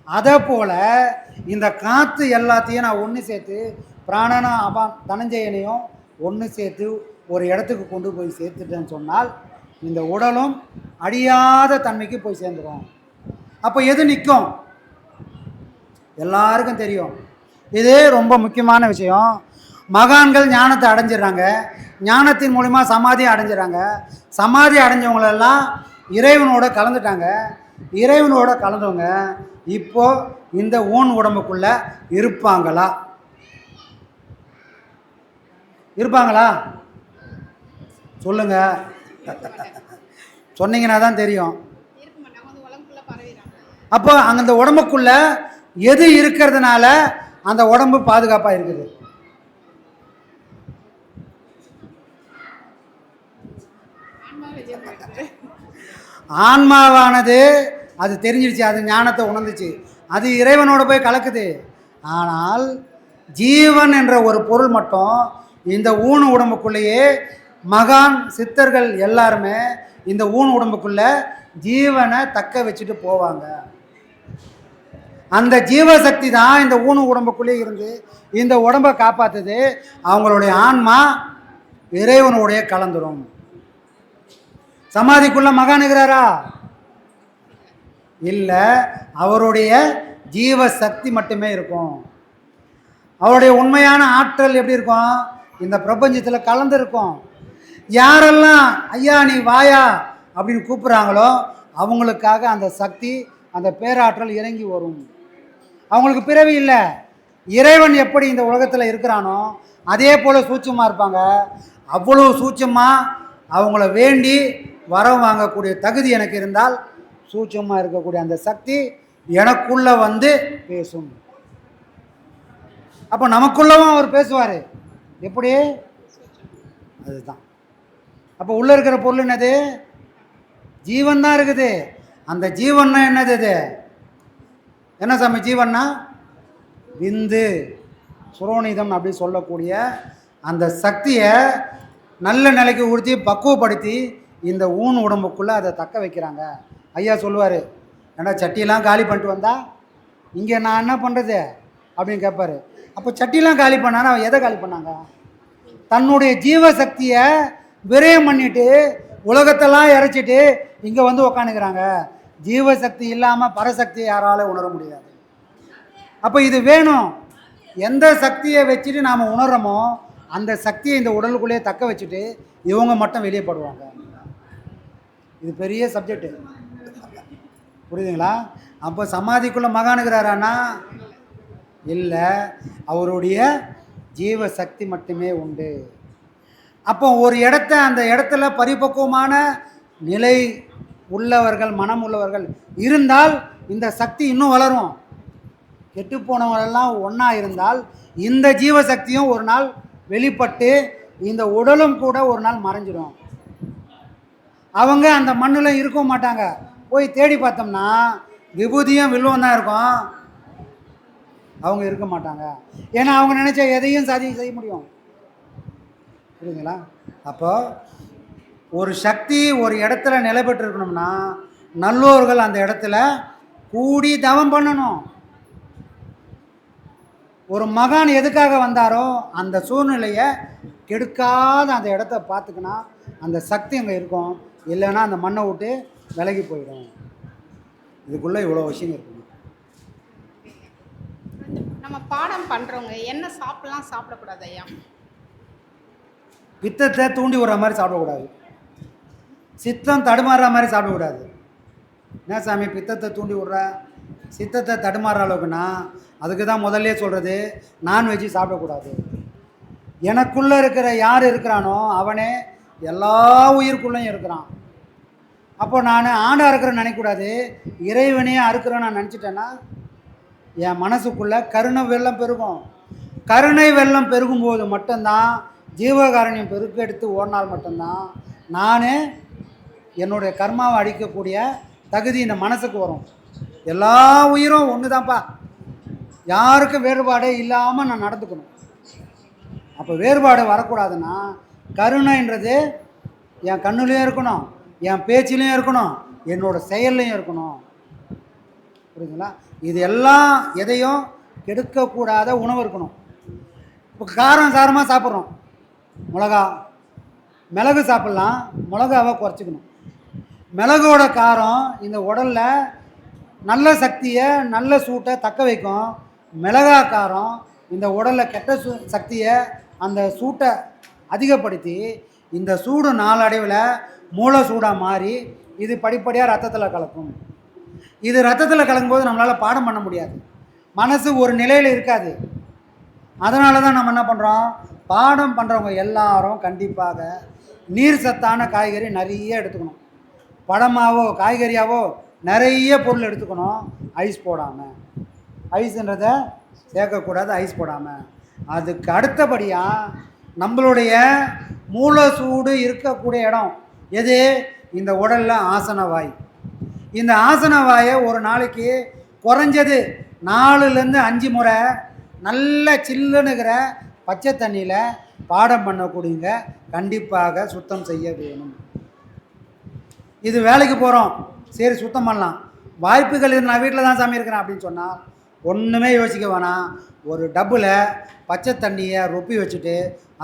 அதை போல் இந்த காற்று எல்லாத்தையும் நான் ஒன்று சேர்த்து பிராணனும் தனஞ்சயனையும் ஒன்று சேர்த்து ஒரு இடத்துக்கு கொண்டு போய் சேர்த்துட்டேன்னு சொன்னால் இந்த உடலும் அழியாத தன்மைக்கு போய் சேர்ந்துடும். அப்போ எது நிற்கும்? எல்லாருக்கும் தெரியும். இது ரொம்ப முக்கியமான விஷயம். மகான்கள் ஞானத்தை அடைஞ்சிடுறாங்க, ஞானத்தின் மூலிமா சமாதி அடைஞ்சிடறாங்க. சமாதி அடைஞ்சவங்களெல்லாம் இறைவனோட கலந்துட்டாங்க. இறைவனோட கலந்தவங்க இப்போ இந்த ஊன் உடம்புக்குள்ளே இருப்பாங்களா? இருப்பாங்களா? சொல்லுங்க. சொன்னீங்கன்னா தான் தெரியும். அப்போ அந்த உடம்புக்குள்ள எது இருக்கிறதுனால அந்த உடம்பு பாதுகாப்பாக இருக்குது? ஆன்மாவானது அது தெரிஞ்சிடுச்சு, அது ஞானத்தை உணர்ந்துச்சு, அது இறைவனோட போய் கலக்குது. ஆனால் ஜீவன் என்ற ஒரு பொருள் மட்டும் இந்த ஊன் உடம்புக்குள்ளேயே மகான் சித்தர்கள் எல்லாருமே இந்த ஊன் உடம்புக்குள்ள ஜீவனை தக்க வச்சுட்டு போவாங்க. அந்த ஜீவசக்தி தான் இந்த ஊன் உடம்புக்குள்ளே இருந்து இந்த உடம்பை காப்பாற்றுது. அவங்களுடைய ஆன்மா இறைவனுடைய கலந்துரும். சமாதிக்குள்ள மகான் இருக்கிறாரா? இல்லை, அவருடைய ஜீவசக்தி மட்டுமே இருக்கும். அவருடைய உண்மையான ஆற்றல் எப்படி இருக்கும்? இந்த பிரபஞ்சத்தில் கலந்துருக்கும். யாரெல்லாம் ஐயா நீ வாயா அப்படின்னு கூப்பிட்றாங்களோ அவங்களுக்காக அந்த சக்தி, அந்த பேராற்றல் இறங்கி வரும். அவங்களுக்கு பிறவி இல்லை. இறைவன் எப்படி இந்த உலகத்தில் இருக்கிறானோ அதே போல் சூட்சமாக இருப்பாங்க. அவ்வளோ சூட்சமாக அவங்கள வேண்டி வரம் வாங்கக்கூடிய தகுதி எனக்கு இருந்தால் சூட்சமாக இருக்கக்கூடிய அந்த சக்தி எனக்குள்ளே வந்து பேசும். அப்போ நமக்குள்ளவும் அவர் பேசுவார். எப்படி? அதுதான். அப்போ உள்ளே இருக்கிற பொருள் என்னது? ஜீவன் தான் இருக்குது. அந்த ஜீவன்னா என்னது? இது என்ன சாமி ஜீவன்னா? விந்து சுரோனிதம் அப்படி சொல்லக்கூடிய அந்த சக்தியை நல்ல நிலைக்கு உறுத்தி பக்குவப்படுத்தி இந்த ஊன் உடம்புக்குள்ளே அதை தக்க வைக்கிறாங்க. ஐயா சொல்லுவார், ஏன்னா சட்டியெல்லாம் காலி பண்ணிட்டு வந்தா இங்கே நான் என்ன பண்ணுறது அப்படின்னு கேட்பார். அப்போ சட்டியெல்லாம் காலி பண்ணானா எதை காலி பண்ணாங்க? தன்னுடைய ஜீவசக்தியை விரயம் பண்ணிட்டு உலகத்தெல்லாம் இறைச்சிட்டு இங்கே வந்து உக்காந்துக்கிறாங்க. ஜீவசக்தி இல்லாமல் பரசக்தியை யாராலும் உணர முடியாது. அப்போ இது வேணும். எந்த சக்தியை வச்சுட்டு நாம் உணர்றோமோ அந்த சக்தியை இந்த உடலுக்குள்ளேயே தக்க வச்சுட்டு இவங்க மட்டும் வெளியே படுவாங்க. இது பெரிய சப்ஜெக்டு, புரியுதுங்களா? அப்போ சமாதிக்குள்ளே மகானுகிறாரானா? இல்லை, அவருடைய ஜீவசக்தி மட்டுமே உண்டு. அப்போ ஒரு இடத்த அந்த இடத்துல பரிபக்குவமான நிலை உள்ளவர்கள், மனம் உள்ளவர்கள் இருந்தால் இந்த சக்தி இன்னும் வளரும். கெட்டுப்போனவங்களெல்லாம் ஒன்றா இருந்தால் இந்த ஜீவசக்தியும் ஒரு நாள் வெளிப்பட்டு இந்த உடலும் கூட ஒரு நாள் மறைஞ்சிடும். அவங்க அந்த மண்ணில் இருக்க மாட்டாங்க. போய் தேடி பார்த்தோம்னா விபூதியும் வில்வம் தான் இருக்கும், அவங்க இருக்க மாட்டாங்க. ஏன்னா அவங்க நினச்ச எதையும் செய்ய முடியும். புரியுதுங்களா? அப்போ ஒரு சக்தி ஒரு இடத்துல நிலை பெற்று இருக்கணும்னா நல்லோர்கள் அந்த இடத்துல கூடி தவம் பண்ணணும். ஒரு மகான் எதுக்காக வந்தாரோ அந்த சூழ்நிலையை கெடுக்காத அந்த இடத்த பார்த்துக்கினா அந்த சக்தி அங்கே இருக்கும். இல்லைன்னா அந்த மண்ணை விட்டு விலகி போயிடும். இதுக்குள்ளே இவ்வளோ விஷயம் இருக்குங்க. நம்ம பாடம் பண்ணுறவங்க என்ன சாப்பிடக்கூடாது ஐயா? பித்தத்தை தூண்டி விடுற மாதிரி சாப்பிடக்கூடாது. சித்தம் தடுமாறுற மாதிரி சாப்பிடக்கூடாது. என்ன சாமி பித்தத்தை தூண்டி விடுற, சித்தத்தை தடுமாறுற அளவுக்குன்னா அதுக்கு தான் முதல்ல சொல்கிறது நான்வெஜ்ஜு சாப்பிடக்கூடாது. எனக்குள்ளே இருக்கிற யார் இருக்கிறானோ அவனே எல்லா உயிருக்குள்ளேயும் இருக்கிறான். அப்போ நான் ஆடாக இருக்கிறேன்னு நினைக்கக்கூடாது. இறைவனையே அறுக்கிறேன்னு நான் நினச்சிட்டேன்னா என் மனசுக்குள்ளே கருணை வெள்ளம் பெருகும். கருணை வெள்ளம் பெருகும்போது மட்டும்தான் ஜீவகாரண்யம் பெருக்கெடுத்து ஓடினால் மட்டும்தான் நான் என்னுடைய கர்மாவை அடிக்கக்கூடிய தகுதி இந்த மனசுக்கு வரும். எல்லா உயிரும் ஒன்று தான்ப்பா, யாருக்கும் வேறுபாடே இல்லாமல் நான் நடந்துக்கணும். அப்போ வேறுபாடு வரக்கூடாதுன்னா கருணைன்றது என் கண்ணுலேயும் இருக்கணும், என் பேச்சிலையும் இருக்கணும், என்னோடய செயல்லையும் இருக்கணும். புரியுதுங்களா? இது எல்லாம் எதையும் கெடுக்கக்கூடாத உணவு இருக்கணும். இப்போ காரம் சாரமாக சாப்பிட்றோம், மிளகு சாப்பிட்லாம், மிளகாவை குறைச்சிக்கணும். மிளகோட காரம் இந்த உடலில் நல்ல சக்தியை நல்ல சூட்டை தக்க வைக்கும். மிளகா காரம் இந்த உடலில் கெட்ட சக்தியை அந்த சூட்டை அதிகப்படுத்தி இந்த சூடு நாளடைவில் மூளை சூடாக மாறி இது படிப்படியாக ரத்தத்தில் கலக்கும். இது ரத்தத்தில் கலக்கும்போது நம்மளால் பாடம் பண்ண முடியாது, மனசு ஒரு நிலையில் இருக்காது. அதனால தான் நம்ம என்ன பண்ணுறோம், பாடம் பண்ணுறவங்க எல்லாரும் கண்டிப்பாக நீர் சத்தான காய்கறி நிறைய எடுத்துக்கணும். பழமாவோ காய்கறியாவோ நிறைய பொருள் எடுத்துக்கணும். ஐஸ் போடாமல், ஐஸுன்றதை சேர்க்கக்கூடாது, ஐஸ் போடாமல். அதுக்கு அடுத்தபடியாக நம்மளுடைய மூளை சூடு இருக்கக்கூடிய இடம் எது, இந்த உடலில் ஆசனவாய். இந்த ஆசனவாயை ஒரு நாளைக்கு குறைஞ்சது 4லேருந்து 5 முறை நல்ல சில்லுனுங்கிற பச்சை தண்ணியில் பாடம் பண்ணக்கூடியங்க கண்டிப்பாக சுத்தம் செய்ய வேணும். இது வேலைக்கு போகிறோம், சரி சுத்தம் பண்ணலாம், வாய்ப்புகள் இருந்து நான் வீட்டில் தான் சாமி இருக்கிறேன் அப்படின்னு சொன்னால் ஒன்றுமே யோசிக்க வேணாம். ஒரு டப்பில் பச்சை தண்ணியை ரொப்பி வச்சுட்டு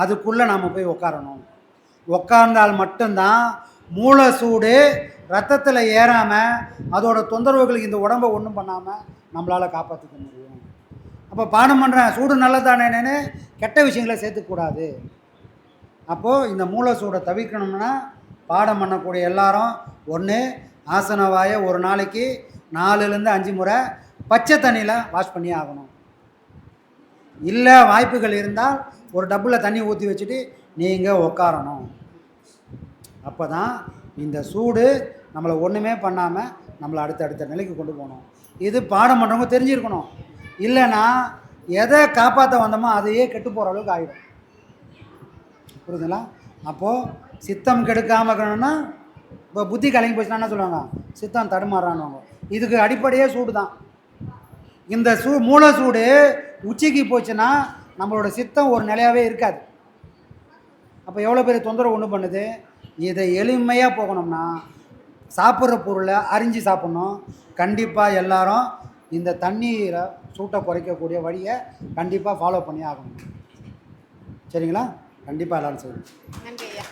அதுக்குள்ளே நாம் போய் உட்காரணும். உட்கார்ந்தால் மட்டும்தான் மூளை சூடு ரத்தத்தில் ஏறாமல் அதோட தொந்தரவுகளுக்கு இந்த உடம்பை ஒன்றும் பண்ணாமல் நம்மளால் காப்பாற்றிக்க முடியும். அப்போ பாடம் பண்ணுறேன் சூடு நல்லதானேன்னு கெட்ட விஷயங்களை சேர்த்துக்கூடாது. அப்போது இந்த மூளை சூடை தவிர்க்கணும்னா பாடம் பண்ணக்கூடிய எல்லாரும் ஒன்று ஆசனவாயை ஒரு நாளைக்கு 4லேருந்து 5 முறை பச்சை தண்ணியில் வாஷ் பண்ணி ஆகணும். இல்லை வாய்ப்புகள் இருந்தால் ஒரு டப்பில் தண்ணி ஊற்றி வச்சுட்டு நீங்கள் உட்காரணும். அப்போ தான் இந்த சூடு நம்மளை ஒன்றுமே பண்ணாமல் நம்மளை அடுத்த நிலைக்கு கொண்டு போகணும். இது பாடம் பண்ணுறவங்க தெரிஞ்சிருக்கணும். இல்லைன்னா எதை காப்பாற்ற வந்தோமோ அதையே கெட்டு போகிற அளவுக்கு ஆகிடும். புரியுதுங்களா? அப்போது சித்தம் கெடுக்காமல் இருக்கணும்னா இப்போ புத்தி கலங்கி போச்சுன்னா என்ன சொல்லுவாங்க, சித்தம் தடுமாறானுவாங்க. இதுக்கு அடிப்படையே சூடு தான். இந்த மூளை சூடு உச்சிக்கு போச்சுன்னா நம்மளோட சித்தம் ஒரு நிலையாகவே இருக்காது. அப்போ எவ்வளோ பெரிய தொந்தரவு ஒன்று பண்ணுது. இதை எளிமையாக போகணும்னா சாப்பிட்ற பொருளை அறிஞ்சு சாப்பிட்ணும். கண்டிப்பாக எல்லாரும் இந்த தண்ணீரை சூட்டை குறைக்கக்கூடிய வழியை கண்டிப்பாக ஃபாலோ பண்ணி ஆகணும். சரிங்களா? கண்டிப்பாக எல்லோரும் செய்யணும். நன்றி ஐயா.